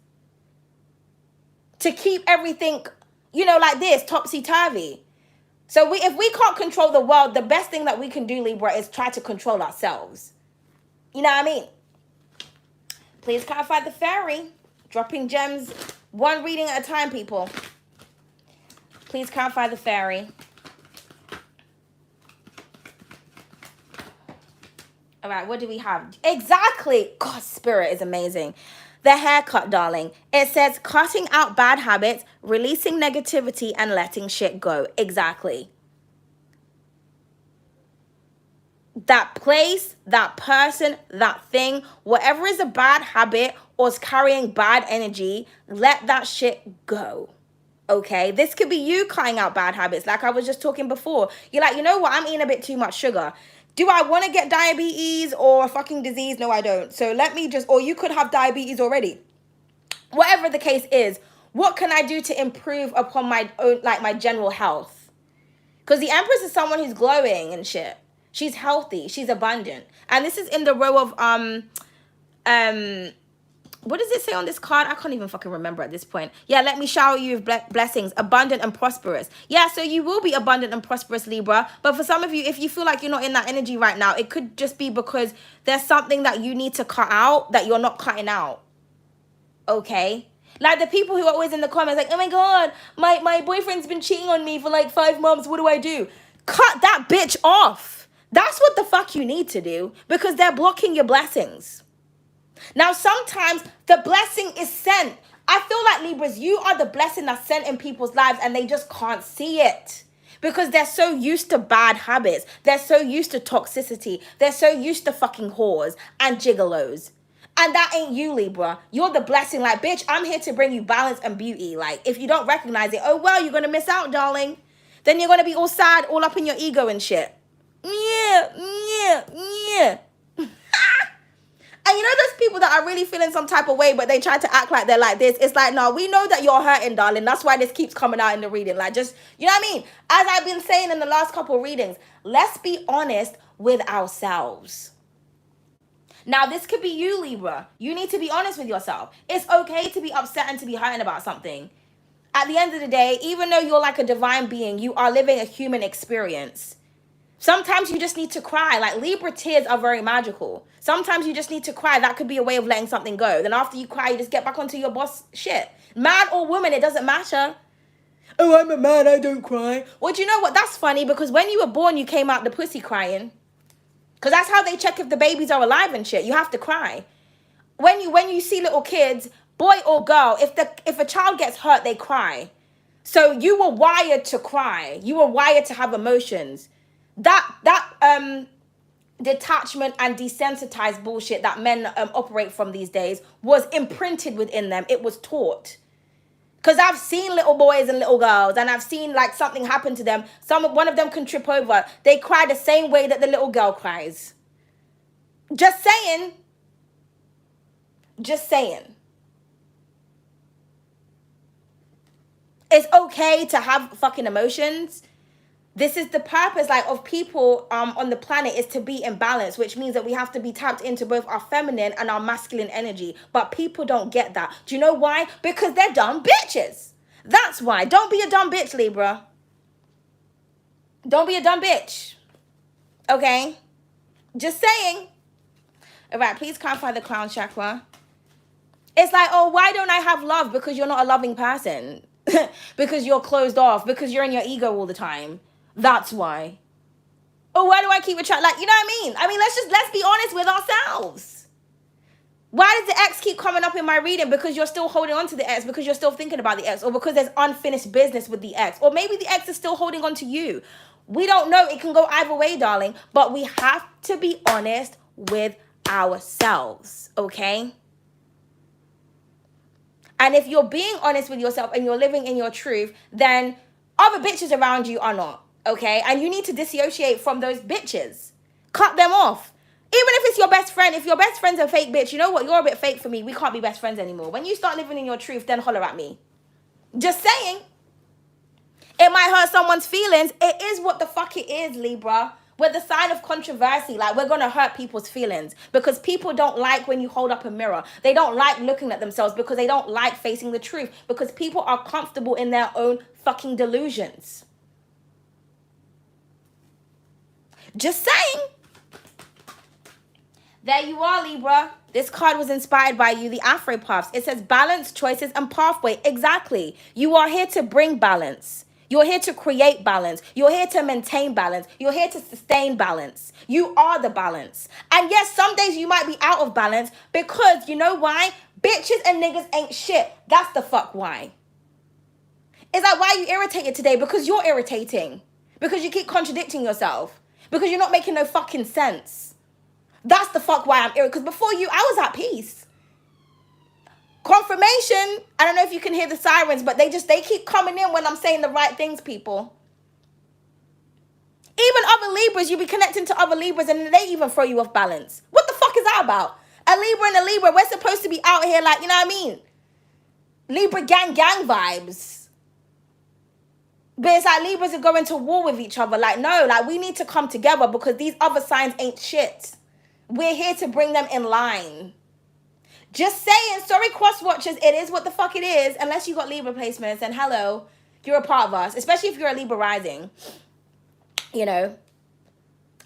to keep everything, you know, like this, topsy-turvy. So if we can't control the world, the best thing that we can do, Libra, is try to control ourselves. You know what I mean? Please clarify the fairy. Dropping gems, one reading at a time, people. Please clarify the fairy. All right, what do we have? Exactly. God, spirit is amazing. The haircut, darling. It says cutting out bad habits, releasing negativity, and letting shit go. Exactly. That place, that person, that thing, whatever is a bad habit or is carrying bad energy, let that shit go. Okay, this could be you cutting out bad habits, like I was just talking before. You're like, you know what? I'm eating a bit too much sugar. Do I want to get diabetes or a fucking disease? No, I don't. So let me just, or you could have diabetes already. Whatever the case is, what can I do to improve upon my own, like my general health? Because the Empress is someone who's glowing and shit. She's healthy. She's abundant. And this is in the row of, what does it say on this card? I can't even fucking remember at this point. Yeah, let me shower you with blessings, abundant and prosperous. Yeah, so you will be abundant and prosperous, Libra. But for some of you, if you feel like you're not in that energy right now, it could just be because there's something that you need to cut out that you're not cutting out. Okay? Like the people who are always in the comments like, oh my God, my boyfriend's been cheating on me for like 5 months. What do I do? Cut that bitch off. That's what the fuck you need to do, because they're blocking your blessings. Now, sometimes the blessing is sent. I feel like, Libras, you are the blessing that's sent in people's lives and they just can't see it because they're so used to bad habits. They're so used to toxicity. They're so used to fucking whores and gigolos. And that ain't you, Libra. You're the blessing. Like, bitch, I'm here to bring you balance and beauty. Like, if you don't recognize it, oh, well, you're going to miss out, darling. Then you're going to be all sad, all up in your ego and shit. Yeah. And you know those people that are really feeling some type of way, but they try to act like they're like this. It's like, no, we know that you're hurting, darling. That's why this keeps coming out in the reading. Like, just, you know what I mean? As I've been saying in the last couple of readings, let's be honest with ourselves. Now, this could be you, Libra. You need to be honest with yourself. It's okay to be upset and to be hurting about something. At the end of the day, even though you're like a divine being, you are living a human experience. Sometimes you just need to cry. Like, Libra tears are very magical. Sometimes you just need to cry. That could be a way of letting something go. Then after you cry, you just get back onto your boss shit. Man or woman, it doesn't matter. Oh, I'm a man, I don't cry. Well, do you know what? That's funny, because when you were born, you came out the pussy crying. Because that's how they check if the babies are alive and shit. You have to cry. When you see little kids, boy or girl, if a child gets hurt, they cry. So you were wired to cry. You were wired to have emotions. That detachment and desensitized bullshit that men operate from these days was imprinted within them. It was taught. Because I've seen little boys and little girls, and I've seen like something happen to them. One of them can trip over. They cry the same way that the little girl cries. Just saying. Just saying. It's okay to have fucking emotions. This is the purpose, like, of people on the planet, is to be in balance, which means that we have to be tapped into both our feminine and our masculine energy. But people don't get that. Do you know why? Because they're dumb bitches. That's why. Don't be a dumb bitch, Libra. Don't be a dumb bitch. Okay? Just saying. All right, please clarify the crown chakra. It's like, oh, why don't I have love? Because you're not a loving person. Because you're closed off. Because you're in your ego all the time. That's why. Oh, why do I keep attracting? Like, you know what I mean? I mean, let's be honest with ourselves. Why does the ex keep coming up in my reading? Because you're still holding on to the ex, because you're still thinking about the ex, or because there's unfinished business with the ex, or maybe the ex is still holding on to you. We don't know. It can go either way, darling, but we have to be honest with ourselves, okay? And if you're being honest with yourself and you're living in your truth, then other bitches around you are not. Okay, and you need to dissociate from those bitches. Cut them off. Even if it's your best friend, if your best friend's a fake bitch, you know what? You're a bit fake for me. We can't be best friends anymore. When you start living in your truth, then holler at me. Just saying. It might hurt someone's feelings. It is what the fuck it is, Libra. We're the sign of controversy. Like, we're going to hurt people's feelings. Because people don't like when you hold up a mirror. They don't like looking at themselves because they don't like facing the truth. Because people are comfortable in their own fucking delusions. Just saying. There you are, Libra. This card was inspired by you, the Afro Puffs. It says balance, choices, and pathway. Exactly. You are here to bring balance. You're here to create balance. You're here to maintain balance. You're here to sustain balance. You are the balance. And yes, some days you might be out of balance because, you know why? Bitches and niggas ain't shit. That's the fuck why. It's like, why are you irritated today? Because you're irritating. Because you keep contradicting yourself. Because you're not making no fucking sense. That's the fuck why I'm irritated. Because before you, I was at peace. Confirmation. I don't know if you can hear the sirens, but they keep coming in when I'm saying the right things, people. Even other Libras, you be connecting to other Libras and they even throw you off balance. What the fuck is that about? A Libra and a Libra, we're supposed to be out here like, you know what I mean? Libra gang vibes. But it's like Libras are going to war with each other. Like, no, like, we need to come together because these other signs ain't shit. We're here to bring them in line. Just saying, sorry, cross watchers, it is what the fuck it is. Unless you got Libra placements, and hello, you're a part of us. Especially if you're a Libra rising. You know.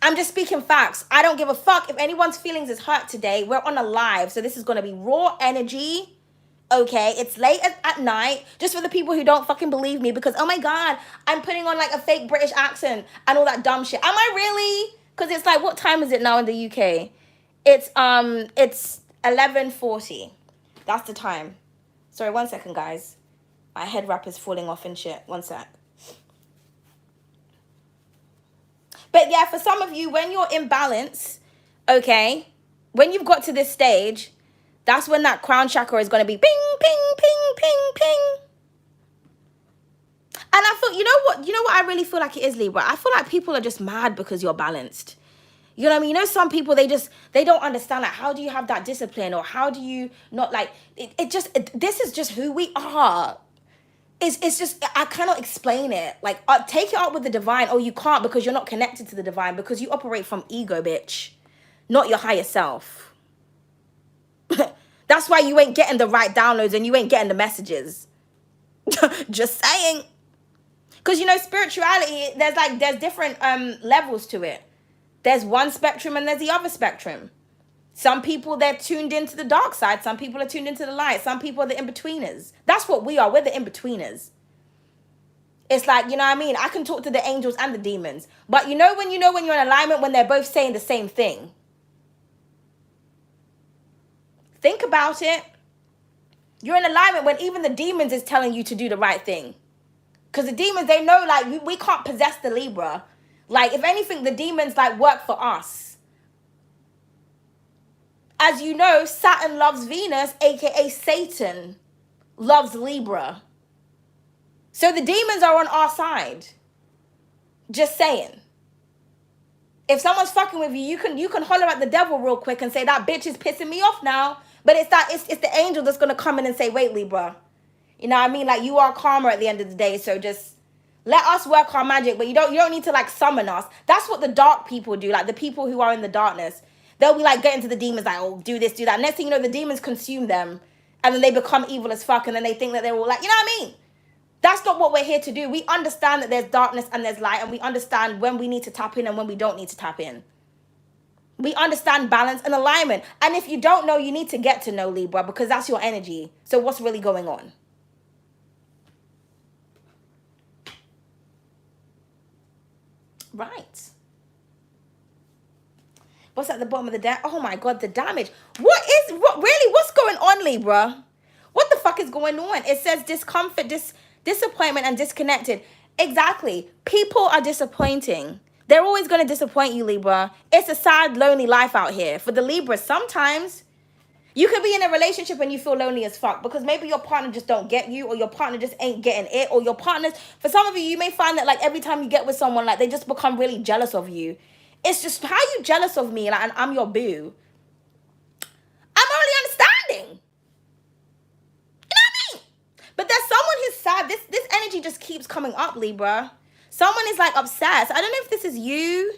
I'm just speaking facts. I don't give a fuck if anyone's feelings is hurt today. We're on a live, so this is going to be raw energy. Okay, it's late at night, just for the people who don't fucking believe me because, oh my God, I'm putting on like a fake British accent and all that dumb shit. Am I really? Because it's like, what time is it now in the UK? It's 11:40. That's the time. Sorry, 1 second, guys. My head wrap is falling off and shit. 1 sec. But yeah, for some of you, when you're in balance, okay, when you've got to this stage, that's when that crown chakra is going to be ping, ping, ping, ping, ping. And I feel, you know what I really feel like it is, Libra? I feel like people are just mad because you're balanced. You know what I mean? You know, some people, they don't understand, like, how do you have that discipline, or how do you not, like, this is just who we are. It's just, I cannot explain it. Like, take it up with the divine. Oh, you can't, because you're not connected to the divine, because you operate from ego, bitch, not your higher self. That's why you ain't getting the right downloads and you ain't getting the messages. Just saying. Because, you know, spirituality, there's different levels to it. There's one spectrum and there's the other spectrum. Some people, they're tuned into the dark side. Some people are tuned into the light. Some people are the in-betweeners. That's what we are. We're the in-betweeners. It's like, you know what I mean? I can talk to the angels and the demons. But you know when you're in alignment, when they're both saying the same thing? Think about it. You're in alignment when even the demons is telling you to do the right thing. Because the demons, they know, like, we can't possess the Libra. Like, if anything, the demons, like, work for us. As you know, Saturn loves Venus, aka Satan loves Libra. So the demons are on our side. Just saying. If someone's fucking with you, you can holler at the devil real quick and say, that bitch is pissing me off now. But it's the angel that's gonna come in and say, wait, Libra. You know what I mean? Like, you are karma at the end of the day, so just let us work our magic, but you don't need to, like, summon us. That's what the dark people do, like the people who are in the darkness. They'll be like getting to the demons, like, oh, do this, do that. Next thing you know, the demons consume them, and then they become evil as fuck, and then they think that they're all like, you know what I mean? That's not what we're here to do. We understand that there's darkness and there's light, and we understand when we need to tap in and when we don't need to tap in. We understand balance and alignment. And if you don't know, you need to get to know, Libra, because that's your energy. So what's really going on? Right. What's at the bottom of the deck? Oh my God, the damage. What's going on, Libra? What the fuck is going on? It says discomfort, disappointment, and disconnected. Exactly. People are disappointing. They're always going to disappoint you, Libra. It's a sad, lonely life out here. For the Libra, sometimes you could be in a relationship and you feel lonely as fuck because maybe your partner just don't get you, or your partner just ain't getting it, or your partners, for some of you may find that, like, every time you get with someone, like, they just become really jealous of you. It's just, how you jealous of me, like, and I'm your boo? I'm only understanding. You know what I mean? But there's someone who's sad. This energy just keeps coming up, Libra. Someone is, like, obsessed. I don't know if this is you.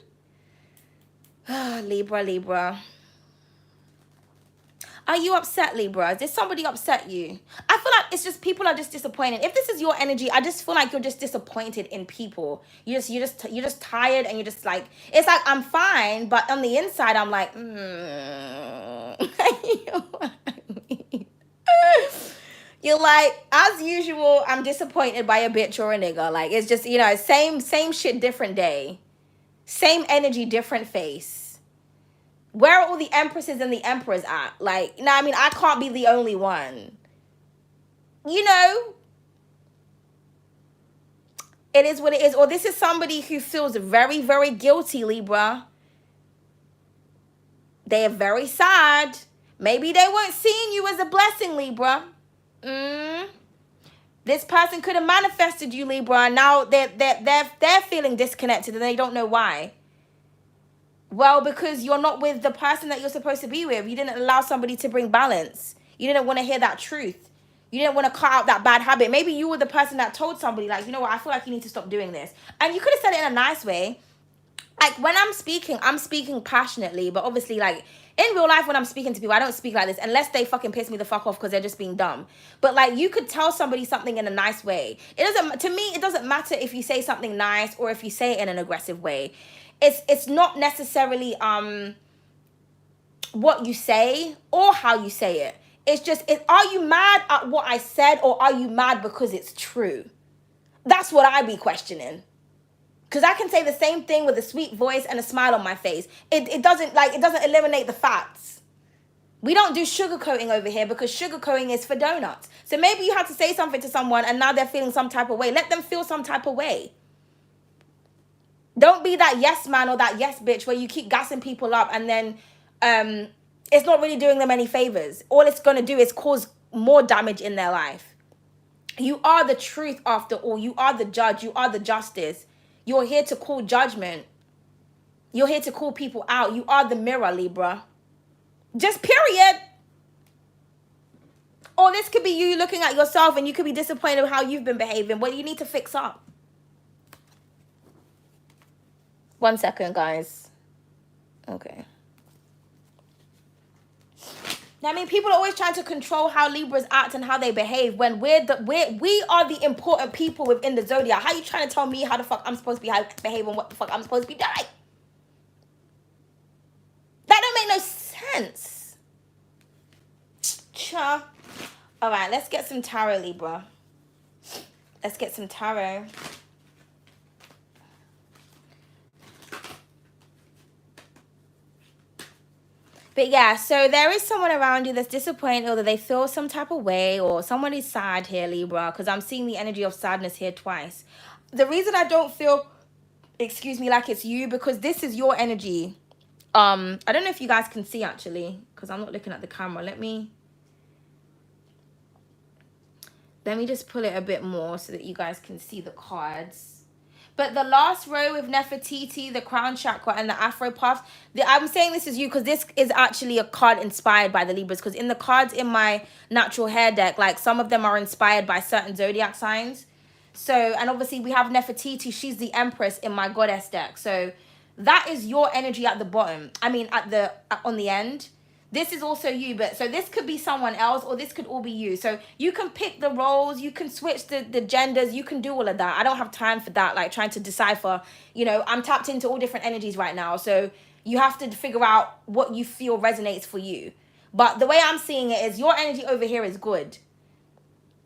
Libra. Are you upset, Libra? Did somebody upset you? I feel like it's just people are just disappointed. If this is your energy, I just feel like you're just disappointed in people. You're just tired, and you're just like, it's like, I'm fine, but on the inside I'm like, You know what I mean? You're like, as usual, I'm disappointed by a bitch or a nigga. Like, it's just, you know, same shit, different day. Same energy, different face. Where are all the empresses and the emperors at? Like, you know what I mean? I can't be the only one. You know? It is what it is. Or this is somebody who feels very, very guilty, Libra. They are very sad. Maybe they weren't seeing you as a blessing, Libra. This person could have manifested you, Libra, and now they're feeling disconnected and they don't know why. Well, because you're not with the person that you're supposed to be with. You didn't allow somebody to bring balance. You didn't want to hear that truth. You didn't want to cut out that bad habit. Maybe you were the person that told somebody, like, you know what, I feel like you need to stop doing this. And you could have said it in a nice way. Like, when I'm speaking passionately, but obviously, like, in real life, when I'm speaking to people, I don't speak like this unless they fucking piss me the fuck off because they're just being dumb. But, like, you could tell somebody something in a nice way. To me, it doesn't matter if you say something nice or if you say it in an aggressive way. It's not necessarily what you say or how you say it. It's just, are you mad at what I said, or are you mad because it's true? That's what I be questioning. Because I can say the same thing with a sweet voice and a smile on my face. It doesn't eliminate the facts. We don't do sugarcoating over here because sugarcoating is for donuts. So maybe you had to say something to someone and now they're feeling some type of way. Let them feel some type of way. Don't be that yes man or that yes bitch where you keep gassing people up and then it's not really doing them any favors. All it's going to do is cause more damage in their life. You are the truth after all. You are the judge. You are the justice. You're here to call judgment. You're here to call people out. You are the mirror, Libra. Just period. Or this could be you looking at yourself and you could be disappointed with how you've been behaving. Well, you need to fix up. 1 second, guys. Okay. I mean, people are always trying to control how Libras act and how they behave when we are the important people within the zodiac. How you trying to tell me how the fuck I'm supposed to be behaving, what the fuck I'm supposed to be doing? That don't make no sense. Cha. All right, let's get some tarot, Libra. Let's get some tarot. But yeah, so there is someone around you that's disappointed or that they feel some type of way, or someone is sad here, Libra, because I'm seeing the energy of sadness here twice. The reason I don't feel, excuse me, like it's you, because this is your energy. I don't know if you guys can see actually, because I'm not looking at the camera. Let me just pull it a bit more so that you guys can see the cards. But the last row with Nefertiti, the crown chakra, and the Afro puff, I'm saying this is you because this is actually a card inspired by the Libras. Because in the cards in my natural hair deck, like some of them are inspired by certain zodiac signs. So, and obviously we have Nefertiti. She's the Empress in my goddess deck. So that is your energy at the bottom. I mean, on the end. This is also you, but so this could be someone else or this could all be you. So you can pick the roles, you can switch the genders, you can do all of that. I don't have time for that, like trying to decipher, you know, I'm tapped into all different energies right now. So you have to figure out what you feel resonates for you. But the way I'm seeing it is your energy over here is good.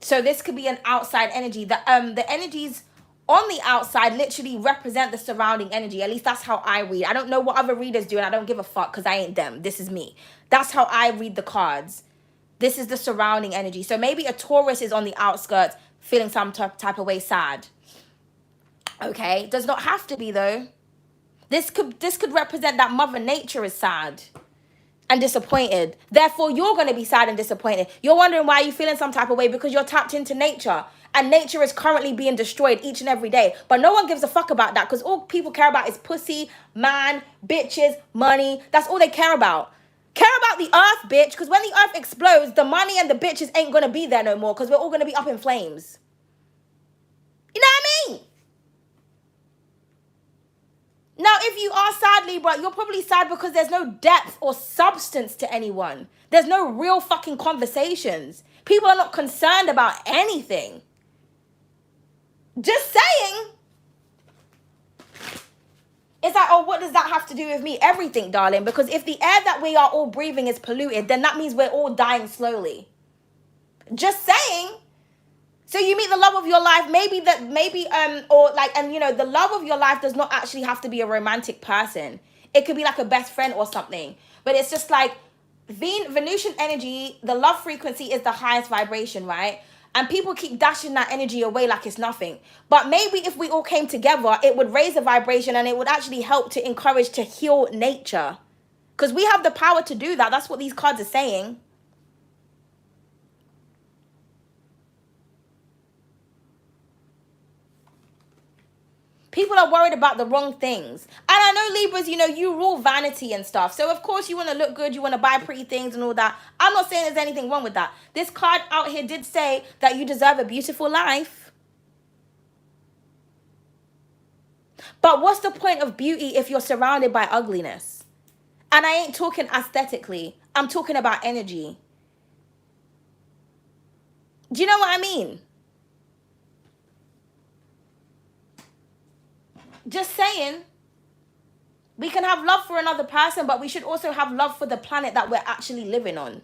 So this could be an outside energy. The energies on the outside literally represent the surrounding energy. At least that's how I read. I don't know what other readers do, and I don't give a fuck because I ain't them. This is me. That's how I read the cards. This is the surrounding energy. So maybe a Taurus is on the outskirts feeling some type of way sad. Okay? Does not have to be, though. This could represent that Mother Nature is sad and disappointed. Therefore, you're going to be sad and disappointed. You're wondering why you're feeling some type of way because you're tapped into nature. And nature is currently being destroyed each and every day. But no one gives a fuck about that because all people care about is pussy, man, bitches, money. That's all they care about. Care about the earth, bitch, because when the earth explodes, the money and the bitches ain't going to be there no more because we're all going to be up in flames. You know what I mean? Now, if you are sad, Libra, you're probably sad because there's no depth or substance to anyone. There's no real fucking conversations. People are not concerned about anything. Just saying. It's like, oh, what does that have to do with me? Everything, darling. Because if the air that we are all breathing is polluted, then that means we're all dying slowly. Just saying. So you meet the love of your life, and you know, the love of your life does not actually have to be a romantic person. It could be like a best friend or something. But it's just like Venusian energy, the love frequency is the highest vibration, right? And people keep dashing that energy away like it's nothing. But maybe if we all came together, it would raise the vibration and it would actually help to encourage to heal nature. Because we have the power to do that. That's what these cards are saying. People are worried about the wrong things. And I know Libras, you know, you rule vanity and stuff. So, of course, you want to look good. You want to buy pretty things and all that. I'm not saying there's anything wrong with that. This card out here did say that you deserve a beautiful life. But what's the point of beauty if you're surrounded by ugliness? And I ain't talking aesthetically. I'm talking about energy. Do you know what I mean? Just saying, we can have love for another person, but we should also have love for the planet that we're actually living on.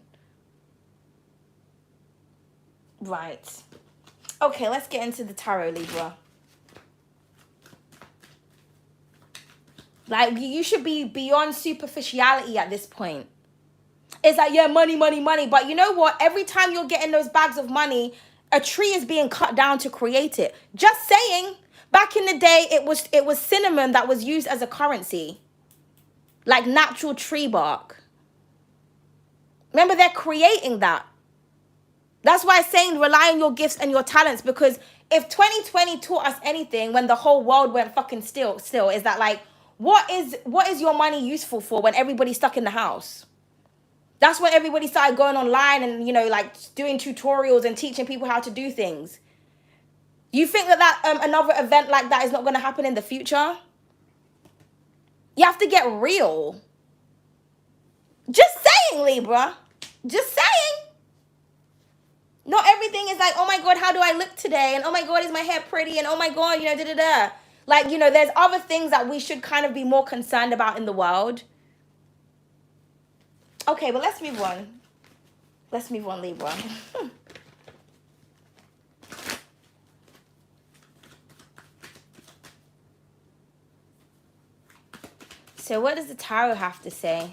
Right. Okay, let's get into the tarot, Libra. Like, you should be beyond superficiality at this point. It's like, yeah, money, money, money. But you know what? Every time you're getting those bags of money, a tree is being cut down to create it. Just saying. Back in the day, it was cinnamon that was used as a currency. Like natural tree bark. Remember, they're creating that. That's why I'm saying rely on your gifts and your talents. Because if 2020 taught us anything when the whole world went fucking still, is that like, What is your money useful for when everybody's stuck in the house? That's when everybody started going online and, you know, like doing tutorials and teaching people how to do things. You think that another event like that is not going to happen in the future? You have to get real. Just saying, Libra. Just saying. Not everything is like, oh my God, how do I look today? And oh my God, is my hair pretty? And oh my God, you know, da-da-da. Like, you know, there's other things that we should kind of be more concerned about in the world. Okay, but let's move on. Let's move on, Libra. So what does the tarot have to say?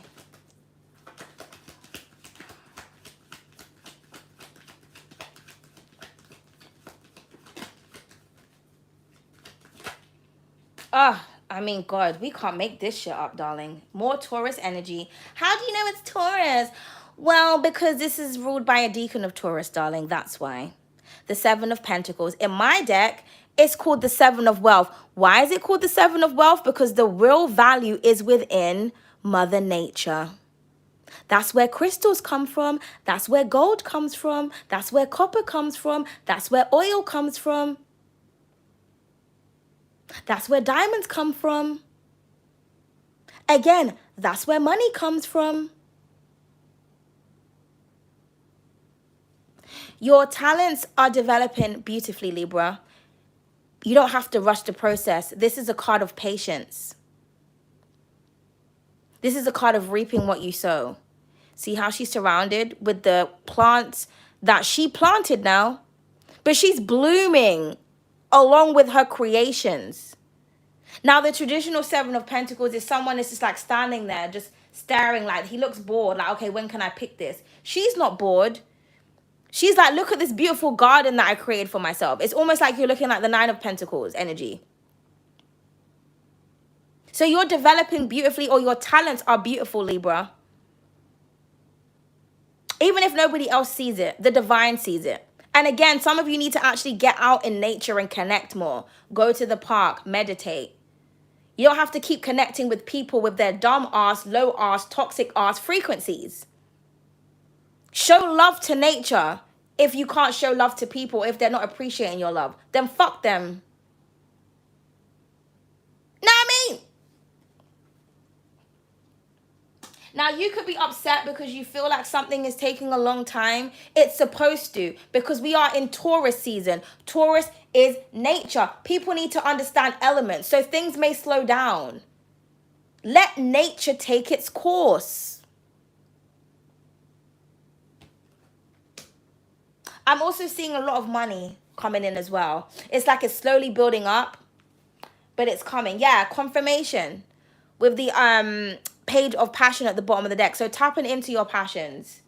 I mean, God, we can't make this shit up, darling. More Taurus energy. How do you know it's Taurus? Well, because this is ruled by a deacon of Taurus, darling. That's why. The Seven of Pentacles. In my deck, it's called the Seven of Wealth. Why is it called the Seven of Wealth? Because the real value is within Mother Nature. That's where crystals come from. That's where gold comes from. That's where copper comes from. That's where oil comes from. That's where diamonds come from. Again, that's where money comes from. Your talents are developing beautifully, Libra. You don't have to rush the process. This is a card of patience. This is a card of reaping what you sow. See how she's surrounded with the plants that she planted now? But she's blooming along with her creations. Now, the traditional Seven of Pentacles is someone that's just like standing there, just staring, like he looks bored. Like, okay, when can I pick this? She's not bored. She's like, look at this beautiful garden that I created for myself. It's almost like you're looking at the Nine of Pentacles energy. So you're developing beautifully, or your talents are beautiful, Libra. Even if nobody else sees it, the divine sees it. And again, some of you need to actually get out in nature and connect more. Go to the park, meditate. You don't have to keep connecting with people with their dumb ass, low ass, toxic ass frequencies. Show love to nature. If you can't show love to people, if they're not appreciating your love, then fuck them. Know what I mean? Now, you could be upset because you feel like something is taking a long time. It's supposed to, because we are in Taurus season. Taurus is nature. People need to understand elements, so things may slow down. Let nature take its course. I'm also seeing a lot of money coming in as well. It's like it's slowly building up, but it's coming. Yeah, confirmation with the Page of Passion at the bottom of the deck. So tapping into your passions,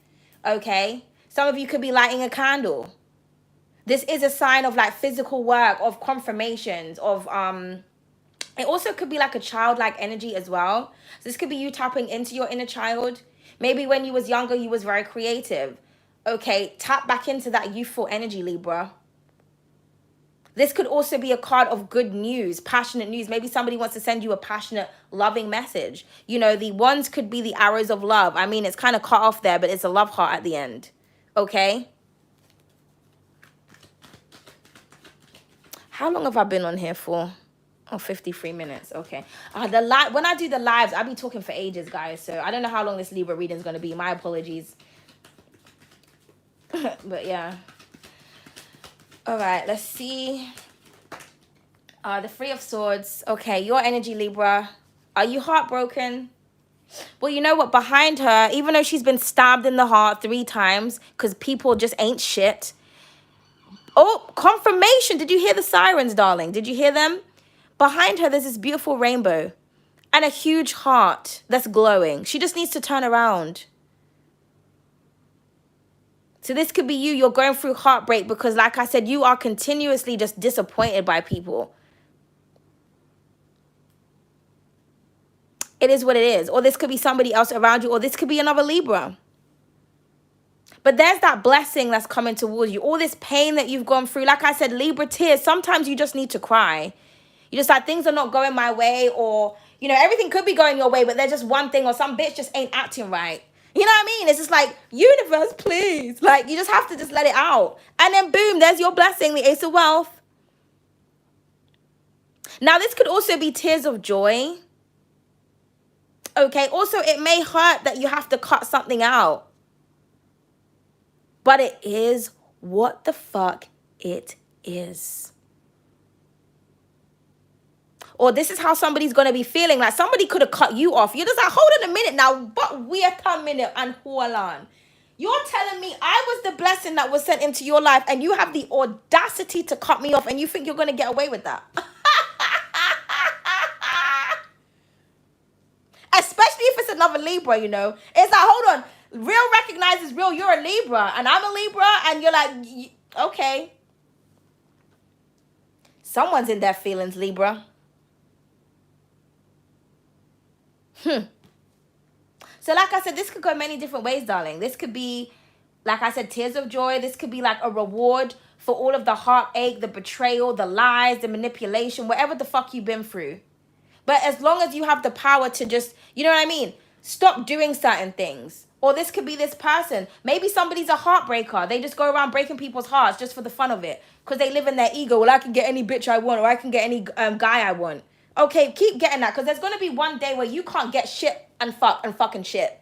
okay? Some of you could be lighting a candle. This is a sign of like physical work, of confirmations, of it also could be like a childlike energy as well. So this could be you tapping into your inner child. Maybe when you was younger, you was very creative. Okay, tap back into that youthful energy, Libra. This could also be a card of good news, passionate news. Maybe somebody wants to send you a passionate, loving message. You know, the ones could be the arrows of love. I mean, it's kind of cut off there, but it's a love heart at the end. Okay? How long have I been on here for? Oh, 53 minutes. Okay. When I do the lives, I'll be talking for ages, guys. So I don't know how long this Libra reading is going to be. My apologies. But yeah. All right, let's see. The Three of Swords. Okay, your energy, Libra. Are you heartbroken? Well, you know what? Behind her, even though she's been stabbed in the heart 3 times because people just ain't shit. Oh, confirmation. Did you hear the sirens, darling? Did you hear them? Behind her, there's this beautiful rainbow and a huge heart that's glowing. She just needs to turn around. So this could be you. You're going through heartbreak because, like I said, you are continuously just disappointed by people. It is what it is. Or this could be somebody else around you. Or this could be another Libra. But there's that blessing that's coming towards you. All this pain that you've gone through. Like I said, Libra tears. Sometimes you just need to cry. You just like, things are not going my way. Or, You know, everything could be going your way, but there's just one thing or some bitch just ain't acting right. You know what I mean? It's just like, universe, please. Like, you just have to just let it out. And then boom, there's your blessing, the Ace of Wealth. Now, this could also be tears of joy. Okay, also, it may hurt that you have to cut something out. But it is what the fuck it is. Or this is how somebody's going to be feeling. Like, somebody could have cut you off. You're just like, hold on a minute now. But wait a minute and hold on. You're telling me I was the blessing that was sent into your life, and you have the audacity to cut me off, and you think you're going to get away with that? Especially if it's another Libra, you know. It's like, hold on. Real recognizes real. You're a Libra, and I'm a Libra, and you're like, okay. Someone's in their feelings, Libra. So like I said, this could go many different ways, darling. This could be, like I said, tears of joy. This could be like a reward for all of the heartache, the betrayal, the lies, the manipulation, whatever the fuck you've been through. But as long as you have the power to just, you know what I mean? Stop doing certain things. Or this could be this person. Maybe somebody's a heartbreaker. They just go around breaking people's hearts just for the fun of it. Because they live in their ego. Well, I can get any bitch I want, or I can get any guy I want. Okay, keep getting that. Because there's going to be one day where you can't get shit and fucking shit.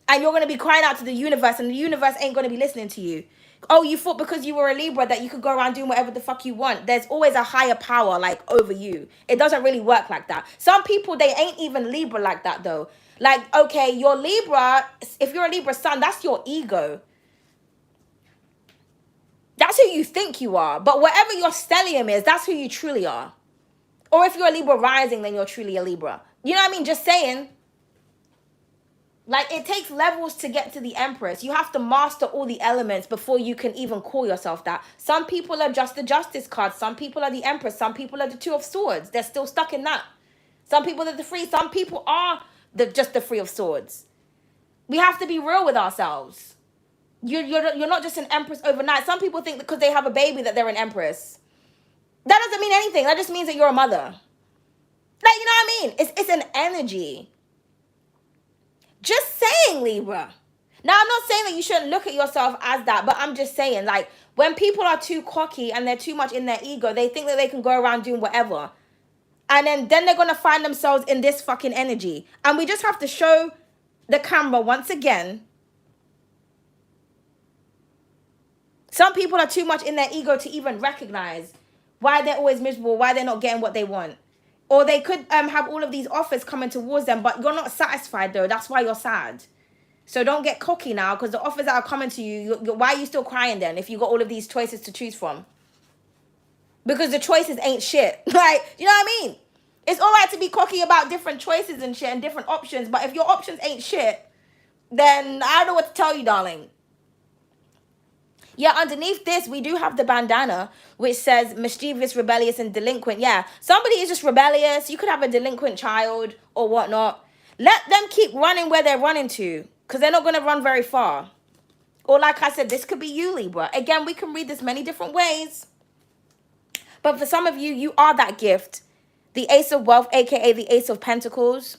And you're going to be crying out to the universe, and the universe ain't going to be listening to you. Oh, you thought because you were a Libra that you could go around doing whatever the fuck you want. There's always a higher power, like, over you. It doesn't really work like that. Some people, they ain't even Libra like that, though. Like, okay, you're Libra. If you're a Libra sun, that's your ego. That's who you think you are. But whatever your stellium is, that's who you truly are. Or if you're a Libra rising, then you're truly a Libra. You know what I mean? Just saying. Like, it takes levels to get to the Empress. You have to master all the elements before you can even call yourself that. Some people are just the Justice card. Some people are the Empress. Some people are the Two of Swords. They're still stuck in that. Some people are the Free. Some people are just the Free of Swords. We have to be real with ourselves. You're not just an Empress overnight. Some people think that because they have a baby that they're an Empress. That doesn't mean anything. That just means that you're a mother. Like, you know what I mean? It's an energy. Just saying, Libra. Now, I'm not saying that you shouldn't look at yourself as that, but I'm just saying, like, when people are too cocky and they're too much in their ego, they think that they can go around doing whatever. And then they're going to find themselves in this fucking energy. And we just have to show the camera once again. Some people are too much in their ego to even recognize why they're always miserable, why they're not getting what they want. Or they could have all of these offers coming towards them, but you're not satisfied, though. That's why you're sad. So don't get cocky now, because the offers that are coming to you, why are you still crying then if you got all of these choices to choose from? Because the choices ain't shit. Like, you know what I mean? It's all right to be cocky about different choices and shit and different options, but if your options ain't shit, then I don't know what to tell you, darling. Yeah, underneath this, we do have the bandana, which says mischievous, rebellious, and delinquent. Yeah, somebody is just rebellious. You could have a delinquent child or whatnot. Let them keep running where they're running to, because they're not going to run very far. Or like I said, this could be you, Libra. Again, we can read this many different ways. But for some of you, you are that gift. The Ace of Wealth, aka the Ace of Pentacles.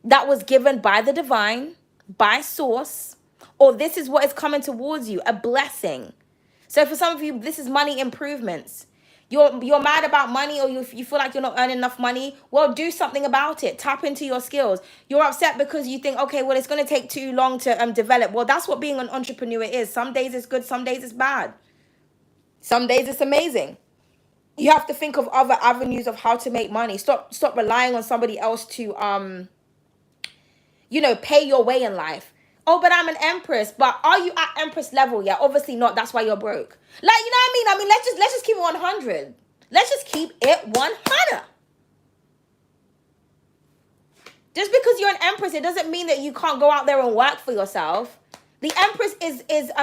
That was given by the divine, by source. Or this is what is coming towards you, a blessing. So for some of you, this is money improvements. You're mad about money, or you feel like you're not earning enough money. Well, do something about it. Tap into your skills. You're upset because you think, okay, well, it's going to take too long to develop. Well, that's what being an entrepreneur is. Some days it's good, some days it's bad. Some days it's amazing. You have to think of other avenues of how to make money. Stop relying on somebody else to, pay your way in life. Oh, but I'm an Empress. But are you at Empress level? Yeah, obviously not. That's why you're broke. Like, you know what I mean? I mean, let's just keep it 100. Let's just keep it 100. Just because you're an Empress, it doesn't mean that you can't go out there and work for yourself. The Empress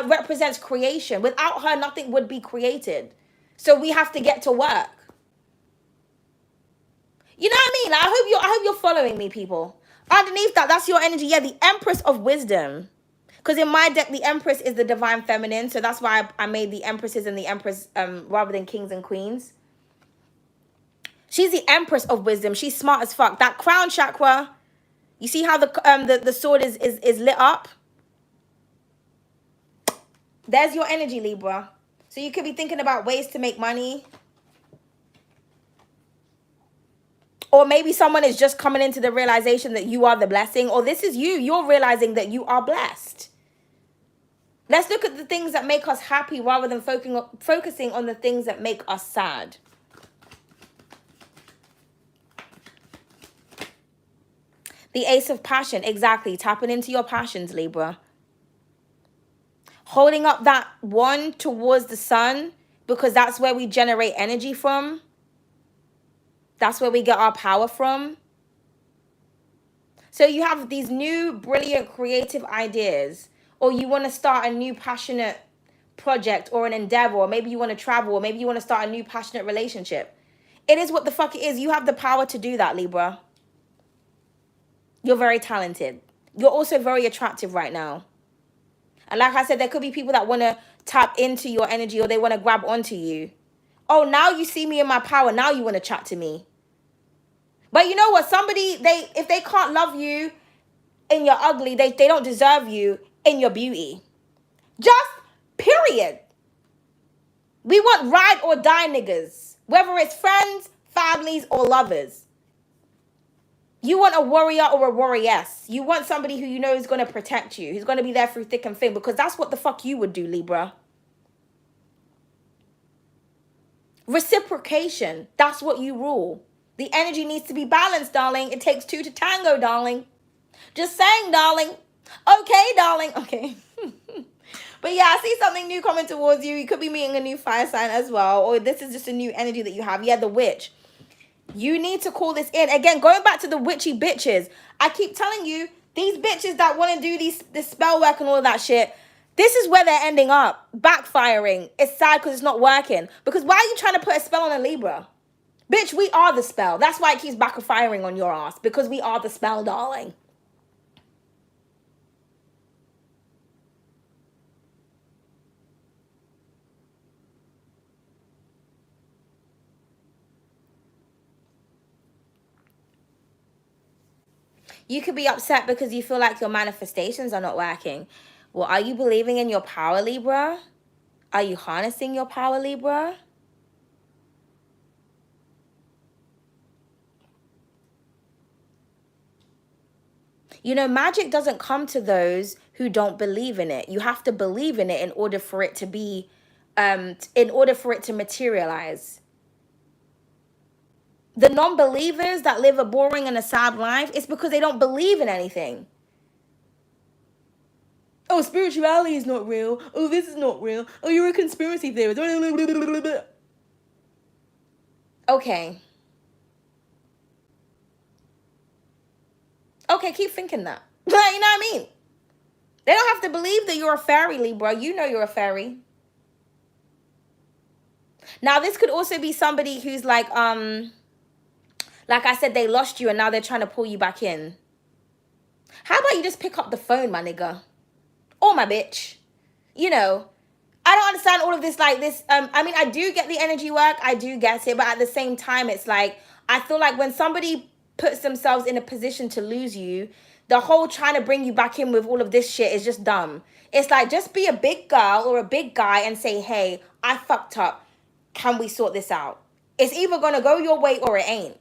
represents creation. Without her, nothing would be created. So we have to get to work. You know what I mean? Like, I hope you're following me, people. Underneath that, that's your energy. Yeah, the Empress of Wisdom. Because in my deck, the Empress is the divine feminine. So that's why I made the Empresses and the Empress rather than kings and queens. She's the empress of wisdom. She's smart as fuck. That crown chakra, you see how the sword is lit up? There's your energy, Libra. So you could be thinking about ways to make money. Or maybe someone is just coming into the realization that you are the blessing. Or this is you. You're realizing that you are blessed. Let's look at the things that make us happy rather than focusing on the things that make us sad. The Ace of Passion. Exactly. Tapping into your passions, Libra. Holding up that one towards the sun, because that's where we generate energy from. That's where we get our power from. So you have these new, brilliant, creative ideas, or you want to start a new passionate project or an endeavor, or maybe you want to travel, or maybe you want to start a new passionate relationship. It is what the fuck it is. You have the power to do that, Libra. You're very talented. You're also very attractive right now. And like I said, there could be people that want to tap into your energy, or they want to grab onto you. Oh, now you see me in my power. Now you want to chat to me. But you know what? Somebody, if they can't love you in your ugly, they don't deserve you in your beauty. Just period. We want ride or die niggas, whether it's friends, families, or lovers. You want a warrior or a warrioress. You want somebody who you know is going to protect you, who's going to be there through thick and thin, because that's what the fuck you would do, Libra. Reciprocation. That's what you rule. The energy needs to be balanced, darling. It takes two to tango, darling. Just saying, darling. Okay, darling. Okay. But yeah, I see something new coming towards you. You could be meeting a new fire sign as well. Or this is just a new energy that you have. Yeah, the witch. You need to call this in. Again, going back to the witchy bitches. I keep telling you, these bitches that want to do this spell work and all of that shit, this is where they're ending up. Backfiring. It's sad because it's not working. Because why are you trying to put a spell on a Libra? Bitch, we are the spell. That's why it keeps backfiring on your ass. Because we are the spell, darling. You could be upset because you feel like your manifestations are not working. Well, are you believing in your power, Libra? Are you harnessing your power, Libra? You know, magic doesn't come to those who don't believe in it. You have to believe in it in order for it to be, in order for it to materialize. The non-believers that live a boring and a sad life, it's because they don't believe in anything. Oh, spirituality is not real. Oh, this is not real. Oh, you're a conspiracy theorist. Okay. Okay, keep thinking that. You know what I mean? They don't have to believe that you're a fairy, Libra. You know you're a fairy. Now, this could also be somebody who's like I said, they lost you and now they're trying to pull you back in. How about you just pick up the phone, my nigga? Or my bitch. You know, I don't understand all of this like this. I mean, I do get the energy work. I do get it. But at the same time, it's like, I feel like when somebody puts themselves in a position to lose you, the whole trying to bring you back in with all of this shit is just dumb. It's like, just be a big girl or a big guy and say, hey, I fucked up. Can we sort this out? It's either going to go your way or it ain't.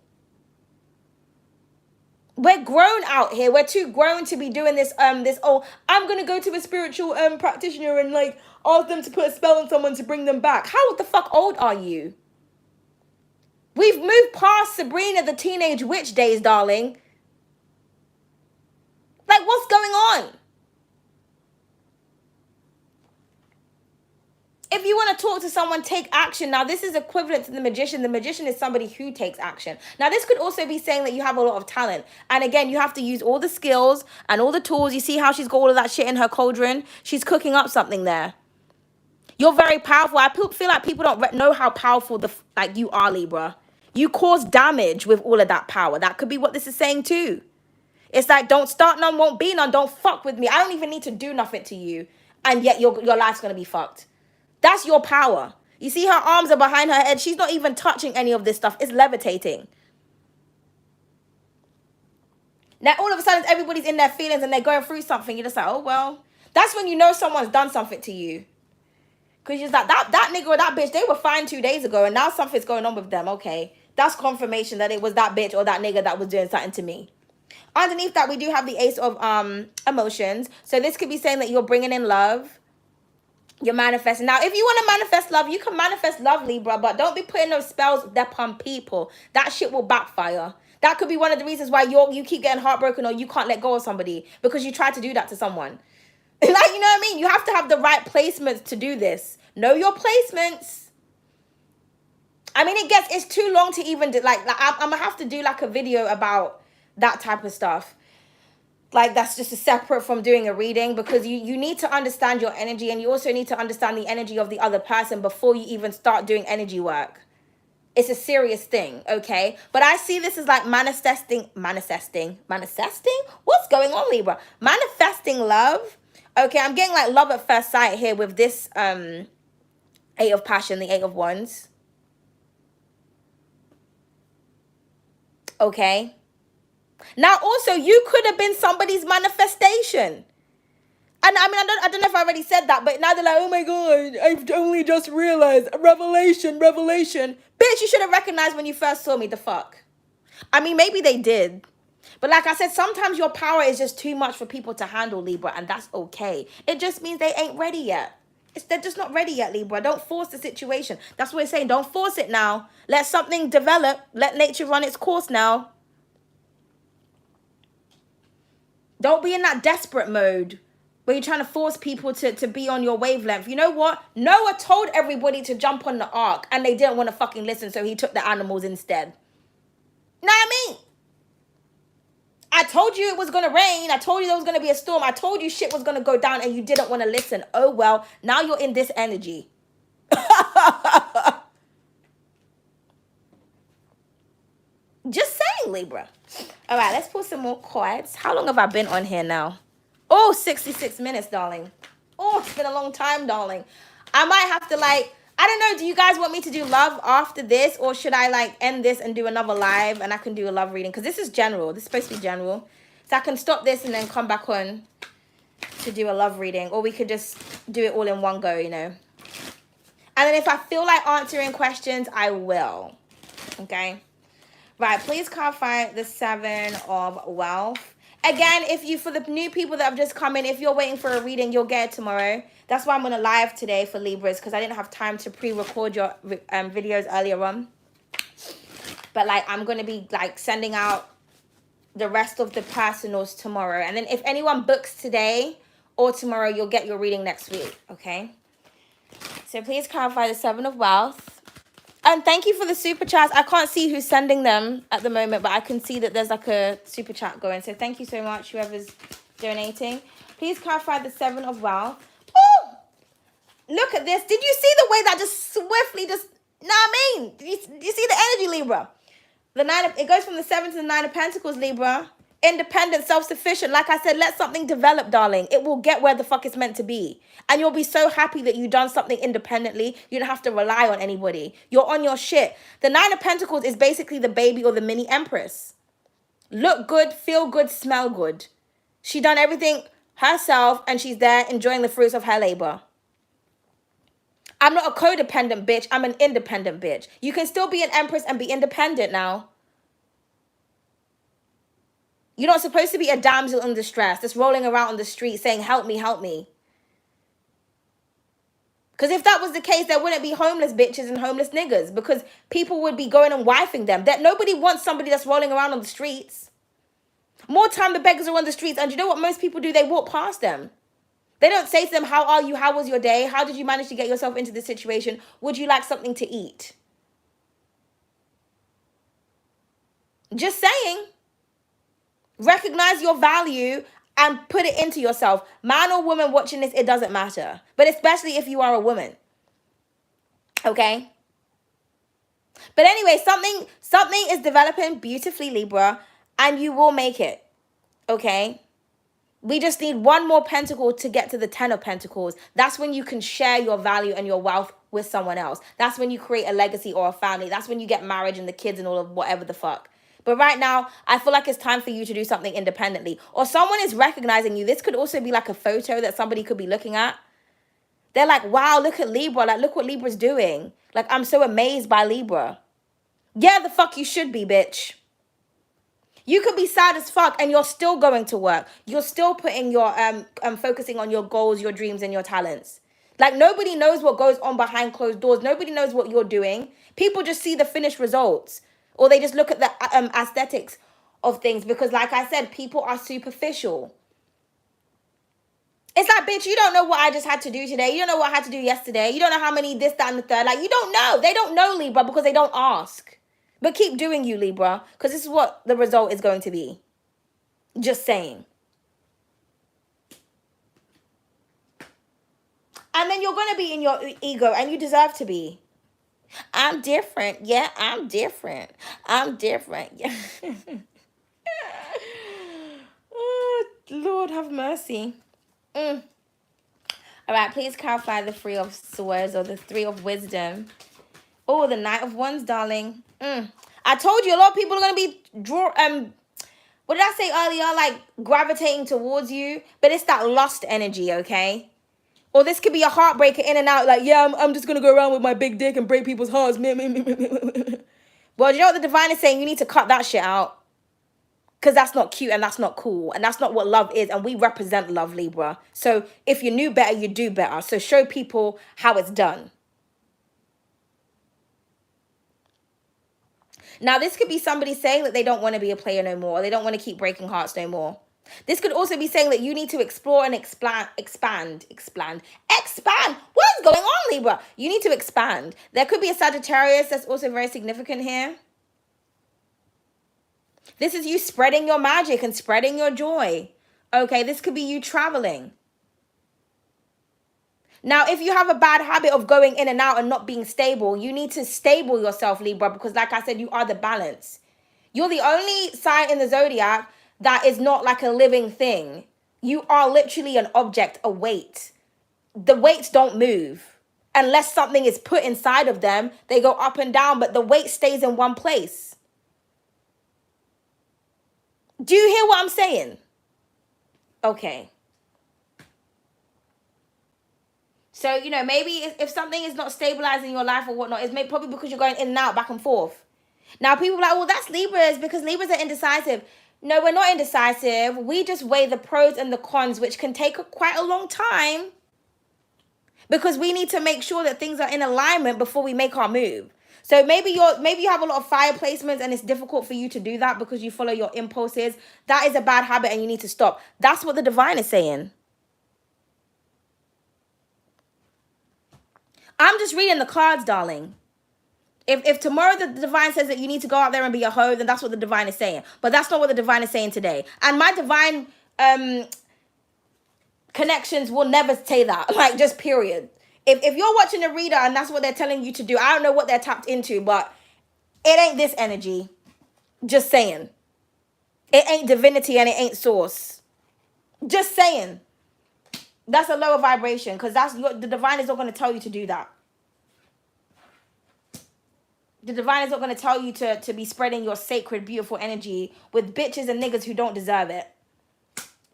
We're grown out here. We're too grown to be doing this, oh, I'm going to go to a spiritual practitioner and like ask them to put a spell on someone to bring them back. How the fuck old are you? We've moved past Sabrina the Teenage Witch days, darling. Like, what's going on? If you want to talk to someone, take action. Now, this is equivalent to the magician. The magician is somebody who takes action. Now, this could also be saying that you have a lot of talent. And again, you have to use all the skills and all the tools. You see how she's got all of that shit in her cauldron? She's cooking up something there. You're very powerful. I feel like people don't know how powerful you are, Libra. You cause damage with all of that power. That could be what this is saying too. It's like, don't start none, won't be none. Don't fuck with me. I don't even need to do nothing to you. And yet your life's going to be fucked. That's your power. You see her arms are behind her head. She's not even touching any of this stuff. It's levitating. Now, all of a sudden, everybody's in their feelings and they're going through something. You're just like, oh, well. That's when you know someone's done something to you. Because you're like, that nigga or that bitch, they were fine 2 days ago and now something's going on with them. Okay. That's confirmation that it was that bitch or that nigga that was doing something to me. Underneath that, we do have the Ace of emotions. So this could be saying that you're bringing in love. You're manifesting. Now, if you want to manifest love, you can manifest love, Libra, but don't be putting those spells upon people. That shit will backfire. That could be one of the reasons why you keep getting heartbroken or you can't let go of somebody because you tried to do that to someone. Like, you know what I mean? You have to have the right placements to do this. Know your placements. I mean, it's too long to even do, like I'm going to have to do like a video about that type of stuff. Like, that's just a separate from doing a reading because you need to understand your energy and you also need to understand the energy of the other person before you even start doing energy work. It's a serious thing, okay? But I see this as like manifesting? What's going on, Libra? Manifesting love. Okay, I'm getting like love at first sight here with this Eight of Passion, the Eight of Wands. Okay. Now, also, you could have been somebody's manifestation. And I mean, I don't know if I already said that, but now they're like, oh my God, I've only just realized. Revelation. Bitch, you should have recognized when you first saw me, the fuck. I mean, maybe they did. But like I said, sometimes your power is just too much for people to handle, Libra, and that's okay. It just means they ain't ready yet. They're just not ready yet, Libra. Don't force the situation. That's what we're saying. Don't force it now. Let something develop. Let nature run its course now. Don't be in that desperate mode where you're trying to force people to be on your wavelength. You know what? Noah told everybody to jump on the ark and they didn't want to fucking listen, so he took the animals instead. Know what I mean? I told you it was going to rain. I told you there was going to be a storm. I told you shit was going to go down and you didn't want to listen. Oh, well, now you're in this energy. Just saying, Libra. All right, let's pull some more cards. How long have I been on here now? Oh, 66 minutes, darling. Oh, it's been a long time, darling. I might have to, like, I don't know. Do you guys want me to do love after this? Or should I, like, end this and do another live and I can do a love reading? Because this is general. This is supposed to be general. So I can stop this and then come back on to do a love reading. Or we could just do it all in one go, you know. And then if I feel like answering questions, I will. Okay. Right, please clarify the Seven of Wealth. Again, for the new people that have just come in, if you're waiting for a reading, you'll get it tomorrow. That's why I'm going to live today for Libras, because I didn't have time to pre-record your videos earlier on. But, like, I'm going to be, like, sending out the rest of the personals tomorrow. And then if anyone books today or tomorrow, you'll get your reading next week, okay? So please clarify the Seven of Wealth. And thank you for the super chats. I can't see who's sending them at the moment, but I can see that there's like a super chat going. So thank you so much, whoever's donating. Please clarify the Seven of Wealth. Oh, look at this. Did you see the way that just swiftly just, know what I mean? Do you see the energy, Libra? It goes from the Seven to the Nine of Pentacles, Libra. Independent, self-sufficient. Like I said, let something develop, darling. It will get where the fuck it's meant to be. And you'll be so happy that you've done something independently. You don't have to rely on anybody. You're on your shit. The Nine of Pentacles is basically the baby or the mini empress. Look good, feel good, smell good. She done everything herself and she's there enjoying the fruits of her labor. I'm not a codependent bitch. I'm an independent bitch. You can still be an empress and be independent now. You're not supposed to be a damsel in distress that's rolling around on the street saying, help me, help me. Because if that was the case, there wouldn't be homeless bitches and homeless niggas because people would be going and wifing them. That nobody wants somebody that's rolling around on the streets. More time the beggars are on the streets. And you know what most people do? They walk past them. They don't say to them, how are you? How was your day? How did you manage to get yourself into this situation? Would you like something to eat? Just saying. Recognize your value and put it into yourself. Man or woman watching this, it doesn't matter. But especially if you are a woman. Okay? But anyway, something is developing beautifully, Libra, and you will make it. Okay? We just need one more pentacle to get to the Ten of Pentacles. That's when you can share your value and your wealth with someone else. That's when you create a legacy or a family. That's when you get marriage and the kids and all of whatever the fuck. But right now, I feel like it's time for you to do something independently. Or someone is recognizing you. This could also be like a photo that somebody could be looking at. They're like, wow, look at Libra. Like, look what Libra's doing. Like, I'm so amazed by Libra. Yeah, the fuck you should be, bitch. You could be sad as fuck and you're still going to work. You're still putting your, focusing on your goals, your dreams, and your talents. Like, nobody knows what goes on behind closed doors. Nobody knows what you're doing. People just see the finished results. Or they just look at the aesthetics of things. Because like I said, people are superficial. It's like, bitch, you don't know what I just had to do today. You don't know what I had to do yesterday. You don't know how many this, that, and the third. Like, you don't know. They don't know, Libra, because they don't ask. But keep doing you, Libra, because this is what the result is going to be. Just saying. And then you're going to be in your ego, and you deserve to be. I'm different. Yeah, I'm different. I'm different. Yeah. Oh, Lord have mercy. All right, please clarify the Three of Swords or the Three of Wisdom. Oh, the Knight of Wands, darling. I told you a lot of people are going to be what did I say earlier? Like gravitating towards you, but it's that lust energy, okay? Or this could be a heartbreaker in and out. Like, yeah, I'm just going to go around with my big dick and break people's hearts. Well, you know what the divine is saying? You need to cut that shit out. Because that's not cute and that's not cool. And that's not what love is. And we represent love, Libra. So if you knew better, you do better. So show people how it's done. Now, this could be somebody saying that they don't want to be a player no more. Or they don't want to keep breaking hearts no more. This could also be saying that you need to explore and expand. What is going on, Libra? You need to expand. There could be a Sagittarius that's also very significant here. This is you spreading your magic and spreading your joy. Okay, this could be you traveling. Now, if you have a bad habit of going in and out and not being stable, you need to stable yourself, Libra, because like I said, you are the balance. You're the only sign in the zodiac that is not like a living thing. You are literally an object, a weight. The weights don't move. Unless something is put inside of them, they go up and down, but the weight stays in one place. Do you hear what I'm saying? Okay. So, you know, maybe if something is not stabilizing your life or whatnot, it's maybe probably because you're going in and out, back and forth. Now, people are like, well, that's Libras because Libras are indecisive. No, we're not indecisive. We just weigh the pros and the cons, which can take quite a long time. Because we need to make sure that things are in alignment before we make our move. So maybe you have a lot of fire placements and it's difficult for you to do that because you follow your impulses. That is a bad habit and you need to stop. That's what the divine is saying. I'm just reading the cards, darling. If tomorrow the divine says that you need to go out there and be a hoe, then that's what the divine is saying. But that's not what the divine is saying today. And my divine connections will never say that. Like, just period. If you're watching a reader and that's what they're telling you to do, I don't know what they're tapped into, but it ain't this energy. Just saying. It ain't divinity and it ain't source. Just saying. That's a lower vibration because the divine is not going to tell you to do that. The divine is not going to tell you to be spreading your sacred, beautiful energy with bitches and niggas who don't deserve it.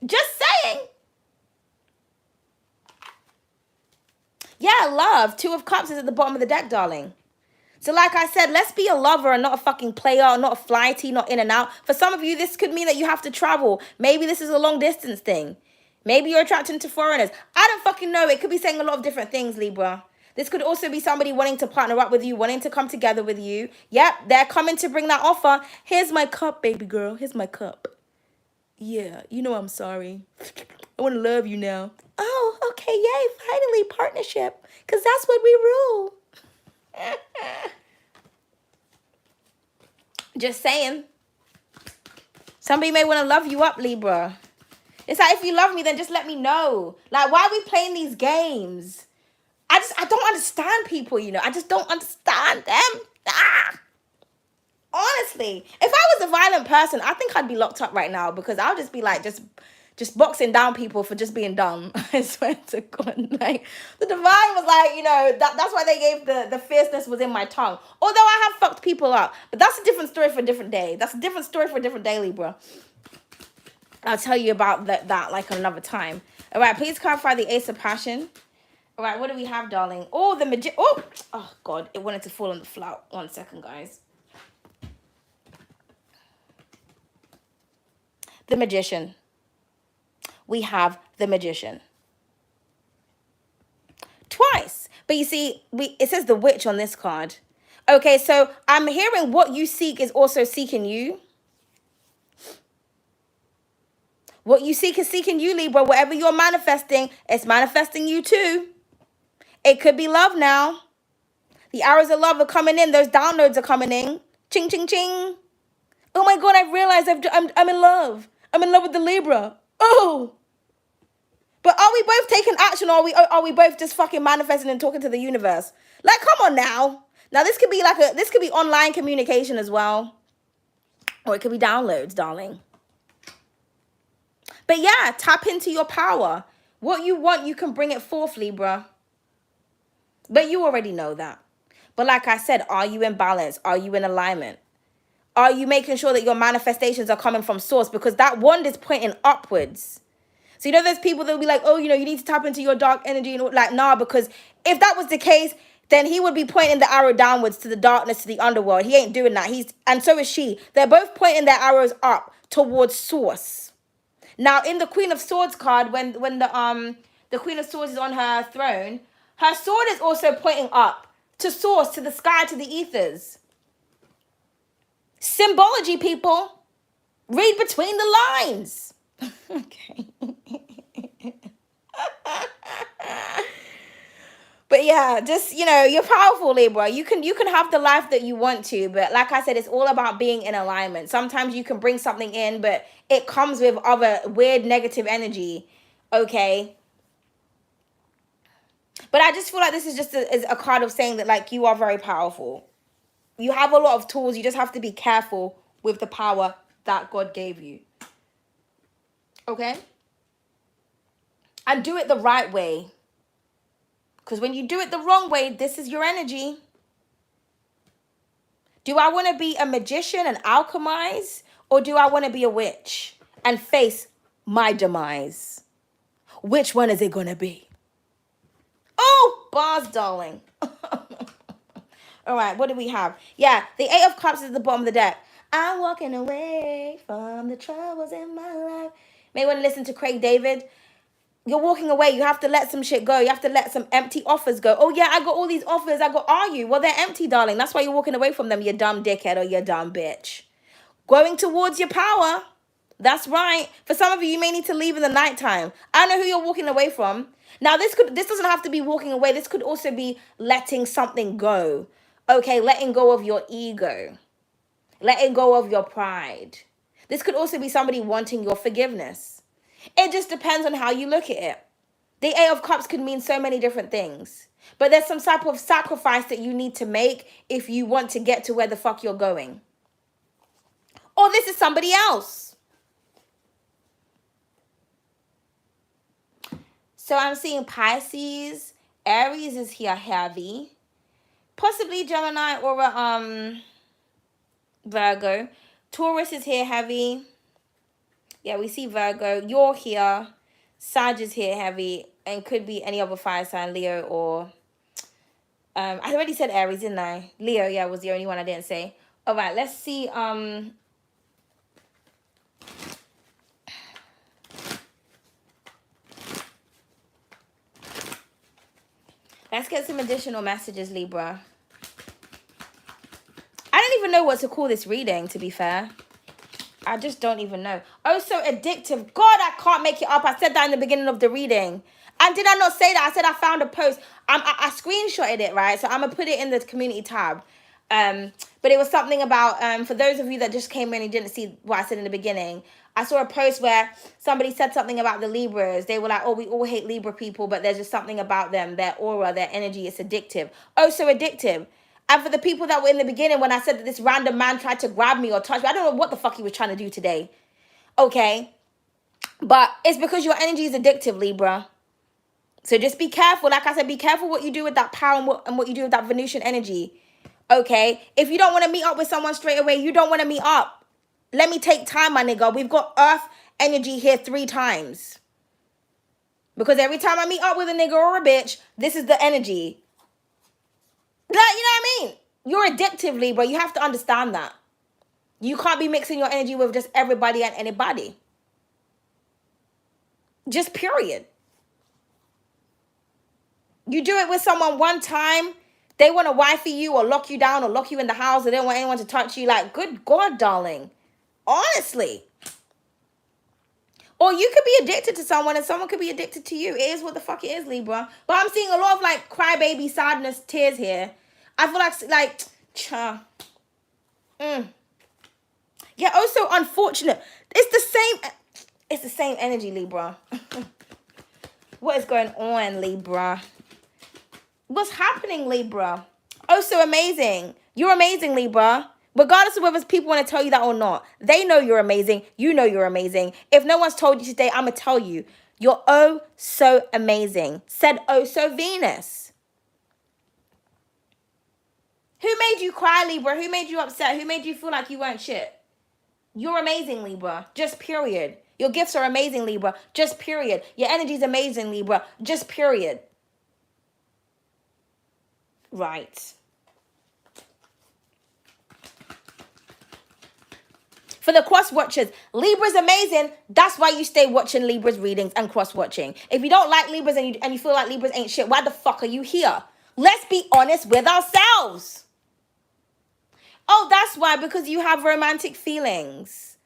Just saying. Yeah, love. Two of Cups is at the bottom of the deck, darling. So like I said, let's be a lover and not a fucking player, not a flighty, not in and out. For some of you, this could mean that you have to travel. Maybe this is a long distance thing. Maybe you're attracted to foreigners. I don't fucking know. It could be saying a lot of different things, Libra. This could also be somebody wanting to partner up with you, wanting to come together with you. Yep, they're coming to bring that offer. Here's my cup, baby girl. Here's my cup. Yeah, you know I'm sorry. I want to love you now. Oh, okay, yay, finally, partnership. Because that's what we rule. Just saying. Somebody may want to love you up, Libra. It's like, if you love me, then just let me know. Like, why are we playing these games? I don't understand people, you know. I just don't understand them. Honestly, if I was a violent person, I think I'd be locked up right now because I'll just be like, just just boxing down people for just being dumb. I swear to God. Like, the divine was like, you know, that's why they gave the fierceness was in my tongue. Although I have fucked people up. But that's a different story for a different day. That's a different story for a different day, Libra. I'll tell you about that like another time. All right, please clarify the Ace of Passion. All right, what do we have, darling? Oh, the Magician. Oh, God, it wanted to fall on the floor. 1 second, guys. The Magician. We have the Magician. Twice. But you see, it says the Witch on this card. Okay, so I'm hearing what you seek is also seeking you. What you seek is seeking you, Libra. Whatever you're manifesting, it's manifesting you too. It could be love now. The arrows of love are coming in. Those downloads are coming in. Ching, ching, ching. Oh my God, I realized I'm in love. I'm in love with the Libra. Oh. But are we both taking action, or are we both just fucking manifesting and talking to the universe? Like, come on now. Now this could be this could be online communication as well. Or it could be downloads, darling. But yeah, tap into your power. What you want, you can bring it forth, Libra. But you already know that. But like I said, are you in balance? Are you in alignment? Are you making sure that your manifestations are coming from source? Because that wand is pointing upwards. So, you know, there's people that will be like, oh, you know, you need to tap into your dark energy. And like, nah, because if that was the case, then he would be pointing the arrow downwards to the darkness, to the underworld. He ain't doing that. And so is she. They're both pointing their arrows up towards source. Now, in the Queen of Swords card, when the Queen of Swords is on her throne, her sword is also pointing up to source, to the sky, to the ethers. Symbology, people. Read between the lines. Okay. But yeah, just, you know, you're powerful, Libra. You can have the life that you want to, but like I said, it's all about being in alignment. Sometimes you can bring something in, but it comes with other weird negative energy. Okay. But I just feel like this is just a card of saying that, like, you are very powerful. You have a lot of tools. You just have to be careful with the power that God gave you. Okay? And do it the right way. Because when you do it the wrong way, this is your energy. Do I want to be a magician and alchemize? Or do I want to be a witch and face my demise? Which one is it going to be? Oh, bars, darling. All right, what do we have? Yeah, the Eight of Cups is at the bottom of the deck. I'm walking away from the troubles in my life. May want to listen to Craig David. You're walking away. You have to let some shit go. You have to let some empty offers go. Oh, yeah, I got all these offers. Are you? Well, they're empty, darling. That's why you're walking away from them, you dumb dickhead or you dumb bitch. Going towards your power. That's right. For some of you, you may need to leave in the nighttime. I know who you're walking away from. Now, this doesn't have to be walking away. This could also be letting something go. Okay, letting go of your ego. Letting go of your pride. This could also be somebody wanting your forgiveness. It just depends on how you look at it. The Eight of Cups could mean so many different things. But there's some type of sacrifice that you need to make if you want to get to where the fuck you're going. Or this is somebody else. So I'm seeing Pisces. Aries is here heavy. Possibly Gemini or Virgo. Taurus is here heavy. Yeah, we see Virgo. You're here. Sag is here heavy. And could be any other fire sign, Leo or... I already said Aries, didn't I? Leo, yeah, was the only one I didn't say. All right, let's see. Let's get some additional messages, Libra. I don't even know what to call this reading, to be fair. I just don't even know. Oh, so addictive. God, I can't make it up. I said that in the beginning of the reading. And did I not say that? I said I found a post. I screenshotted it, right? So I'm going to put it in the community tab. But it was something about, for those of you that just came in and didn't see what I said in the beginning, I saw a post where somebody said something about the Libras. They were like, oh, we all hate Libra people, but there's just something about them, their aura, their energy, it's addictive. Oh, so addictive. And for the people that were in the beginning when I said that this random man tried to grab me or touch me, I don't know what the fuck he was trying to do today. Okay. But it's because your energy is addictive, Libra. So just be careful. Like I said, be careful what you do with that power and what you do with that Venusian energy. Okay? If you don't want to meet up with someone straight away, you don't want to meet up. Let me take time, my nigga. We've got Earth energy here 3 times. Because every time I meet up with a nigga or a bitch, this is the energy. Like, you know what I mean? You're addictive, Libra. You have to understand that. You can't be mixing your energy with just everybody and anybody. Just period. You do it with someone one time, they want to wifey you or lock you down or lock you in the house, or they don't want anyone to touch you. Like, good God, darling. Honestly. Or you could be addicted to someone and someone could be addicted to you. It is what the fuck it is, Libra. But I'm seeing a lot of like crybaby sadness, tears here. I feel like, yeah, also unfortunate. It's the same energy, Libra. What is going on, Libra? What's happening, Libra? Oh, so amazing. You're amazing, Libra. Regardless of whether people want to tell you that or not, they know you're amazing. You know you're amazing. If no one's told you today, I'm going to tell you. You're oh so amazing. Said oh so Venus. Who made you cry, Libra? Who made you upset? Who made you feel like you weren't shit? You're amazing, Libra. Just period. Your gifts are amazing, Libra. Just period. Your energy's amazing, Libra. Just period. Right. For the cross watchers, Libra's amazing. That's why you stay watching Libra's readings and cross watching. If you don't like Libras and you feel like Libras ain't shit, why the fuck are you here? Let's be honest with ourselves. Oh, that's why, because you have romantic feelings.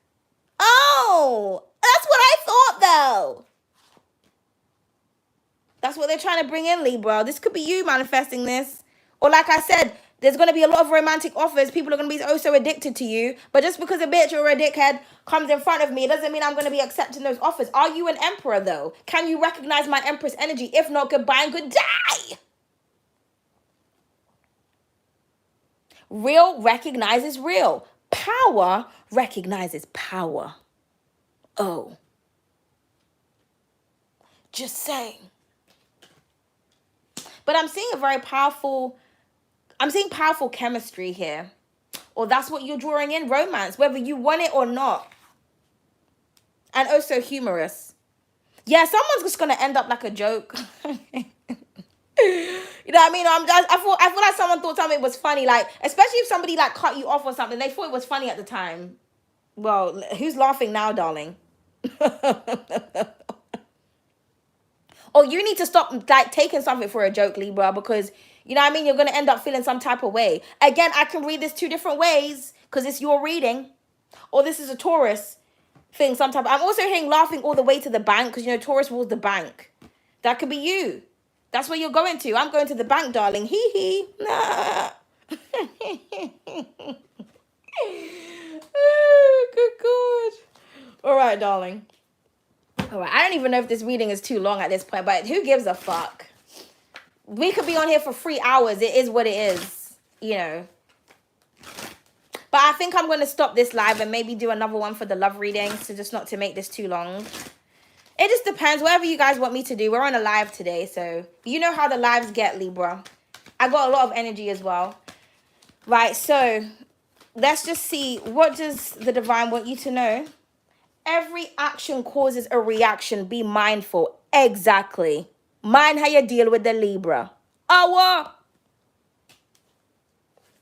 Oh, that's what I thought though. That's what they're trying to bring in, Libra. This could be you manifesting this. Or like I said, there's going to be a lot of romantic offers. People are going to be oh so addicted to you. But just because a bitch or a dickhead comes in front of me, it doesn't mean I'm going to be accepting those offers. Are you an emperor, though? Can you recognize my empress energy? If not, goodbye and good day. Real recognizes real. Power recognizes power. Oh. Just saying. But I'm seeing powerful chemistry here. Or that's what you're drawing in, romance, whether you want it or not. And also humorous. Yeah, someone's just going to end up like a joke. You know what I mean? I feel like someone thought something was funny. Like, especially if somebody like cut you off or something. They thought it was funny at the time. Well, who's laughing now, darling? Or you need to stop like taking something for a joke, Libra, because you know what I mean? You're going to end up feeling some type of way. Again, I can read this 2 different ways because it's your reading. Or this is a Taurus thing sometime. I'm also hearing laughing all the way to the bank because, you know, Taurus rules the bank. That could be you. That's where you're going to. I'm going to the bank, darling. Hee hee. Nah. Oh, good God. All right, darling. All right. I don't even know if this reading is too long at this point, but who gives a fuck? We could be on here for 3 hours. It is what it is, you know. But I think I'm going to stop this live and maybe do another one for the love reading. So just not to make this too long. It just depends. Whatever you guys want me to do. We're on a live today. So you know how the lives get, Libra. I got a lot of energy as well. Right. So let's just see. What does the divine want you to know? Every action causes a reaction. Be mindful. Exactly. Mind how you deal with the Libra. Oh,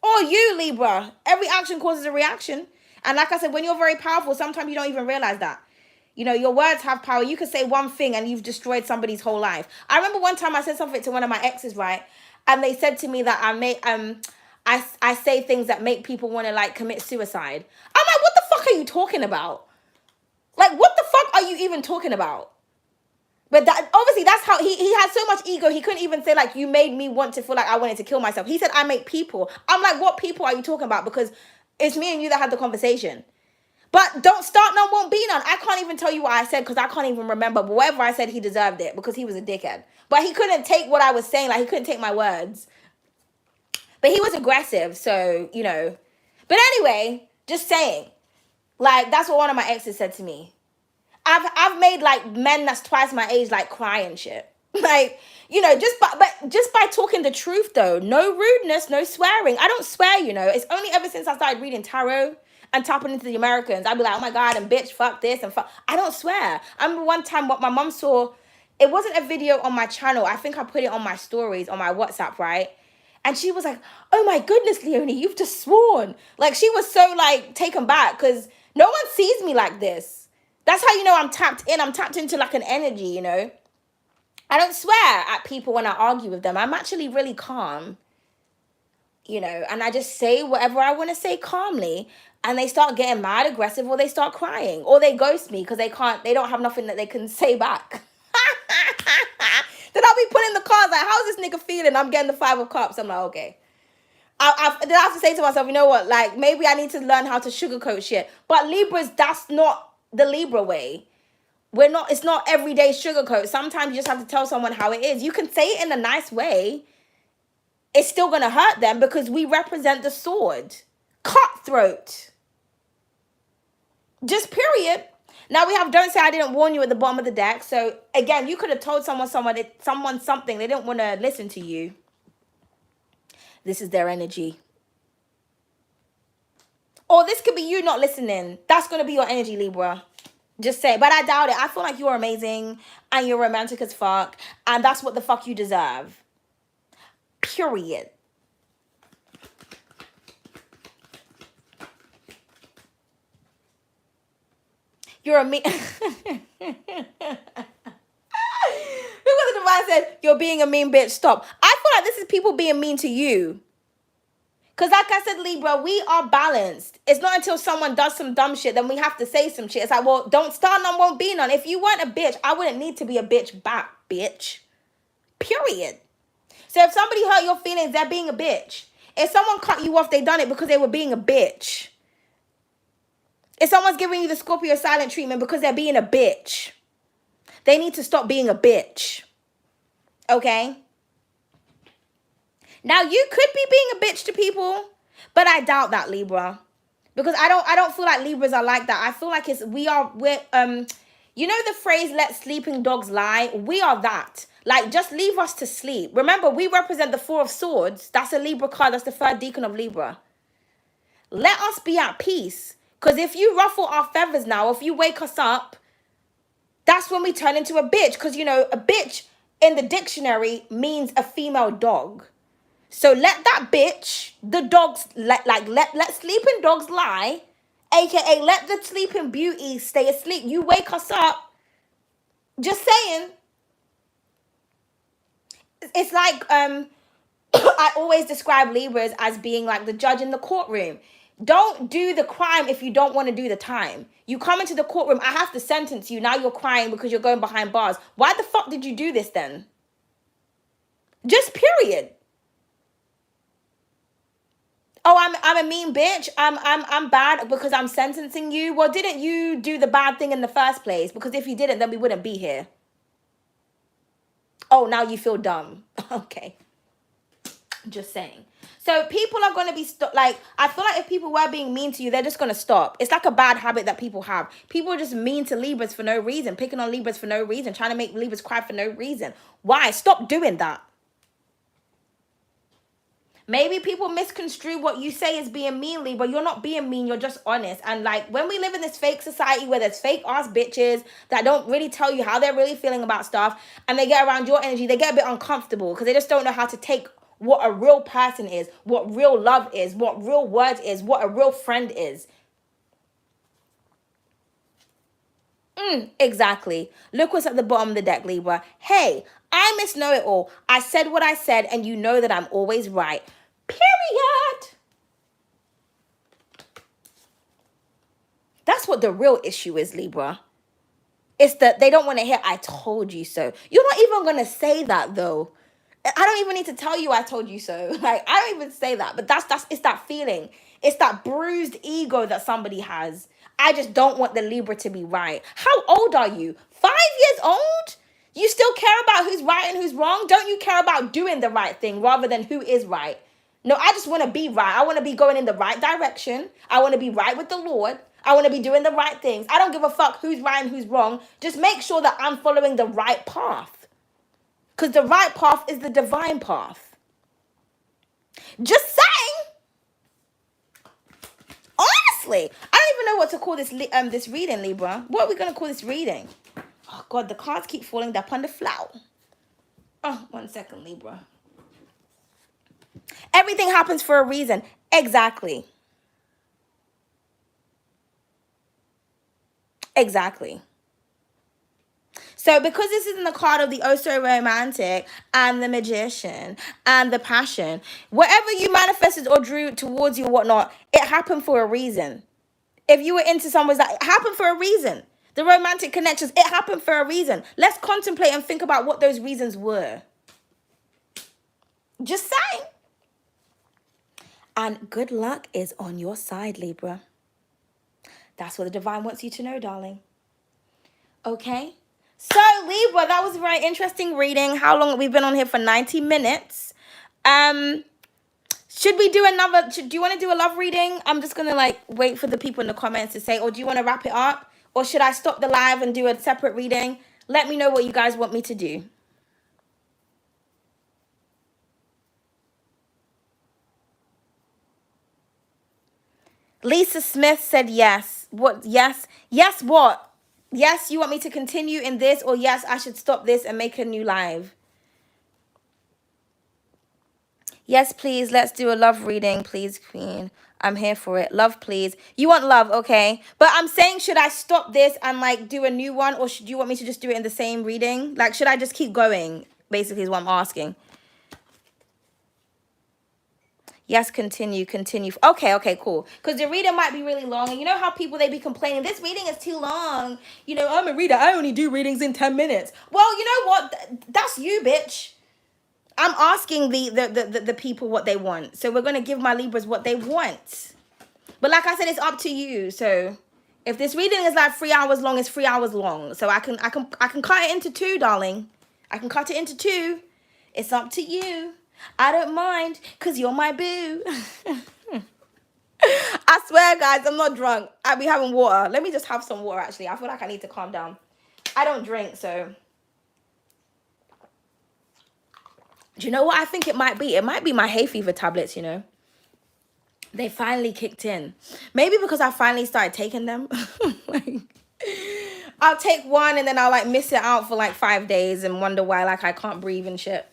or you, Libra. Every action causes a reaction. And like I said, when you're very powerful, sometimes you don't even realize that. You know, your words have power. You could say one thing and you've destroyed somebody's whole life. I remember one time I said something to one of my exes, right? And they said to me that I say things that make people want to like commit suicide. I'm like, what the fuck are you talking about? Like, what the fuck are you even talking about? But that obviously that's how he had so much ego. He couldn't even say like, you made me want to feel like I wanted to kill myself. He said, I make people. I'm like, what people are you talking about? Because it's me and you that had the conversation. But don't start none, won't be none. I can't even tell you what I said because I can't even remember. But whatever I said, he deserved it because he was a dickhead. But he couldn't take what I was saying. Like, he couldn't take my words. But he was aggressive. So, you know. But anyway, just saying. Like, that's what one of my exes said to me. I've made like men that's twice my age like cry and shit. Like, you know, just by talking the truth though. No rudeness, no swearing. I don't swear, you know. It's only ever since I started reading tarot and tapping into the Americans, I'd be like, oh my God, and bitch, fuck this and fuck. I don't swear. I remember one time what my mom saw, it wasn't a video on my channel. I think I put it on my stories on my WhatsApp, right? And she was like, oh my goodness, Leonie, you've just sworn. Like, she was so like taken back because no one sees me like this. That's how you know I'm tapped in. I'm tapped into like an energy, you know. I don't swear at people when I argue with them. I'm actually really calm, you know, and I just say whatever I want to say calmly, and they start getting mad, aggressive, or they start crying, or they ghost me because they don't have nothing that they can say back. Then I'll be putting the cards like, how's this nigga feeling? I'm getting the 5 of cups. I'm like, okay. Then I have to say to myself, you know what? Like, maybe I need to learn how to sugarcoat shit. But Libras, that's not the Libra way. It's not everyday sugarcoat. Sometimes you just have to tell someone how it is. You can say it in a nice way. It's still going to hurt them because we represent the sword. Cutthroat. Just period. Now we have don't say I didn't warn you at the bottom of the deck. So again, you could have told someone something. They didn't want to listen to you. This is their energy. Or this could be you not listening. That's going to be your energy, Libra. Just say, but I doubt it. I feel like you're amazing and you're romantic as fuck. And that's what the fuck you deserve. Period. You're a mean... Because the divine said, you're being a mean bitch. Stop. I feel like this is people being mean to you. Because like I said, Libra, we are balanced. It's not until someone does some dumb shit, then we have to say some shit. It's like, well, don't start none, won't be none. If you weren't a bitch, I wouldn't need to be a bitch back, bitch. Period. So if somebody hurt your feelings, they're being a bitch. If someone cut you off, they done it because they were being a bitch. If someone's giving you the Scorpio silent treatment because they're being a bitch, they need to stop being a bitch. Okay? Now, you could be being a bitch to people, but I doubt that, Libra. Because I don't feel like Libras are like that. I feel like we're you know the phrase, let sleeping dogs lie? We are that. Like, just leave us to sleep. Remember, we represent the 4 of Swords. That's a Libra card. That's the 3rd decan of Libra. Let us be at peace. Because if you ruffle our feathers now, if you wake us up, that's when we turn into a bitch. Because, you know, a bitch in the dictionary means a female dog. So let that bitch, the dogs, let sleeping dogs lie, aka let the sleeping beauty stay asleep. You wake us up. Just saying. It's like I always describe Libras as being like the judge in the courtroom. Don't do the crime if you don't want to do the time. You come into the courtroom, I have to sentence you. Now you're crying because you're going behind bars. Why the fuck did you do this then? Just period. Oh, I'm a mean bitch. I'm bad because I'm sentencing you. Well, didn't you do the bad thing in the first place? Because if you didn't, then we wouldn't be here. Oh, now you feel dumb. Okay. Just saying. So people are going to be like, I feel like if people were being mean to you, they're just going to stop. It's like a bad habit that people have. People are just mean to Libras for no reason, picking on Libras for no reason, trying to make Libras cry for no reason. Why? Stop doing that. Maybe people misconstrue what you say as being mean, Libra. You're not being mean. You're just honest. And like when we live in this fake society where there's fake ass bitches that don't really tell you how they're really feeling about stuff, and they get around your energy, they get a bit uncomfortable because they just don't know how to take what a real person is, what real love is, what real words is, what a real friend is. Exactly. Look what's at the bottom of the deck, Libra. Hey, I Miss Know-It-All. I said what I said, and you know that I'm always right. Period. That's what the real issue is, Libra. It's that they don't want to hear, I told you so. You're not even going to say that, though. I don't even need to tell you I told you so. Like, I don't even say that. But it's that feeling. It's that bruised ego that somebody has. I just don't want the Libra to be right. How old are you? 5 years old? You still care about who's right and who's wrong? Don't you care about doing the right thing rather than who is right? No, I just want to be right. I want to be going in the right direction. I want to be right with the Lord. I want to be doing the right things. I don't give a fuck who's right and who's wrong. Just make sure that I'm following the right path. Because the right path is the divine path. Just saying. Honestly, I don't even know what to call this reading, Libra. What are we going to call this reading? Oh, God, the cards keep falling down on the floor. Oh, 1 second, Libra. Everything happens for a reason. Exactly. Exactly. So because this is in the card of the oh so romantic and the magician and the passion, whatever you manifested or drew towards you or whatnot, it happened for a reason. If you were into someone's, that it happened for a reason. The romantic connections, it happened for a reason. Let's contemplate and think about what those reasons were. Just saying. And good luck is on your side, Libra. That's what the divine wants you to know, darling. Okay? So, Libra, that was a very interesting reading. How long? We've been on here for 90 minutes. Should we do another? Do you want to do a love reading? I'm just going to wait for the people in the comments to say, or do you want to wrap it up? Or should I stop the live and do a separate reading? Let me know what you guys want me to do. Lisa Smith said yes. What? Yes. Yes, what? Yes, you want me to continue in this, or yes, I should stop this and make a new live? Yes, please. Let's do a love reading, please, Queen. I'm here for it. Love, please. You want love, okay? But I'm saying, should I stop this and do a new one, or should you want me to just do it in the same reading? Should I just keep going? Basically, is what I'm asking. Yes, continue. Okay, cool. Because the reading might be really long. And you know how people, they be complaining, this reading is too long. I'm a reader. I only do readings in 10 minutes. Well, you know what? That's you, bitch. I'm asking the people what they want. So we're going to give my Libras what they want. But like I said, it's up to you. So if this reading is 3 hours long, it's 3 hours long. So I can cut it into 2, darling. I can cut it into 2. It's up to you. I don't mind, because you're my boo. I swear, guys, I'm not drunk. I be having water. Let me just have some water, actually. I feel like I need to calm down. I don't drink, so. Do you know what I think it might be? It might be my hay fever tablets, They finally kicked in. Maybe because I finally started taking them. I'll take one and then I'll miss it out for 5 days and wonder why I can't breathe and shit.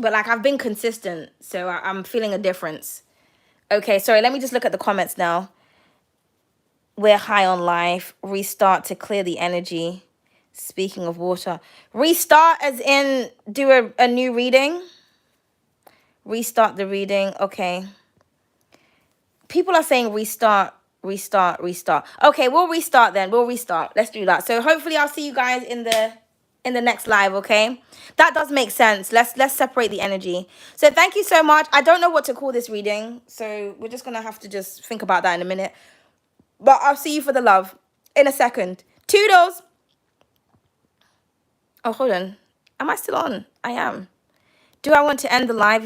But I've been consistent, so I'm feeling a difference. Okay, sorry, let me just look at the comments now. We're high on life. Restart to clear the energy. Speaking of water. Restart as in do a new reading. Restart the reading. Okay. People are saying restart. Okay, we'll restart then. We'll restart. Let's do that. So hopefully I'll see you guys in the next live, okay? That does make sense. Let's separate the energy. So thank you so much. I don't know what to call this reading, so we're just gonna have to just think about that in a minute. But I'll see you for the love in a second. Toodles. Oh, hold on. Am I still on? I am. Do I want to end the live?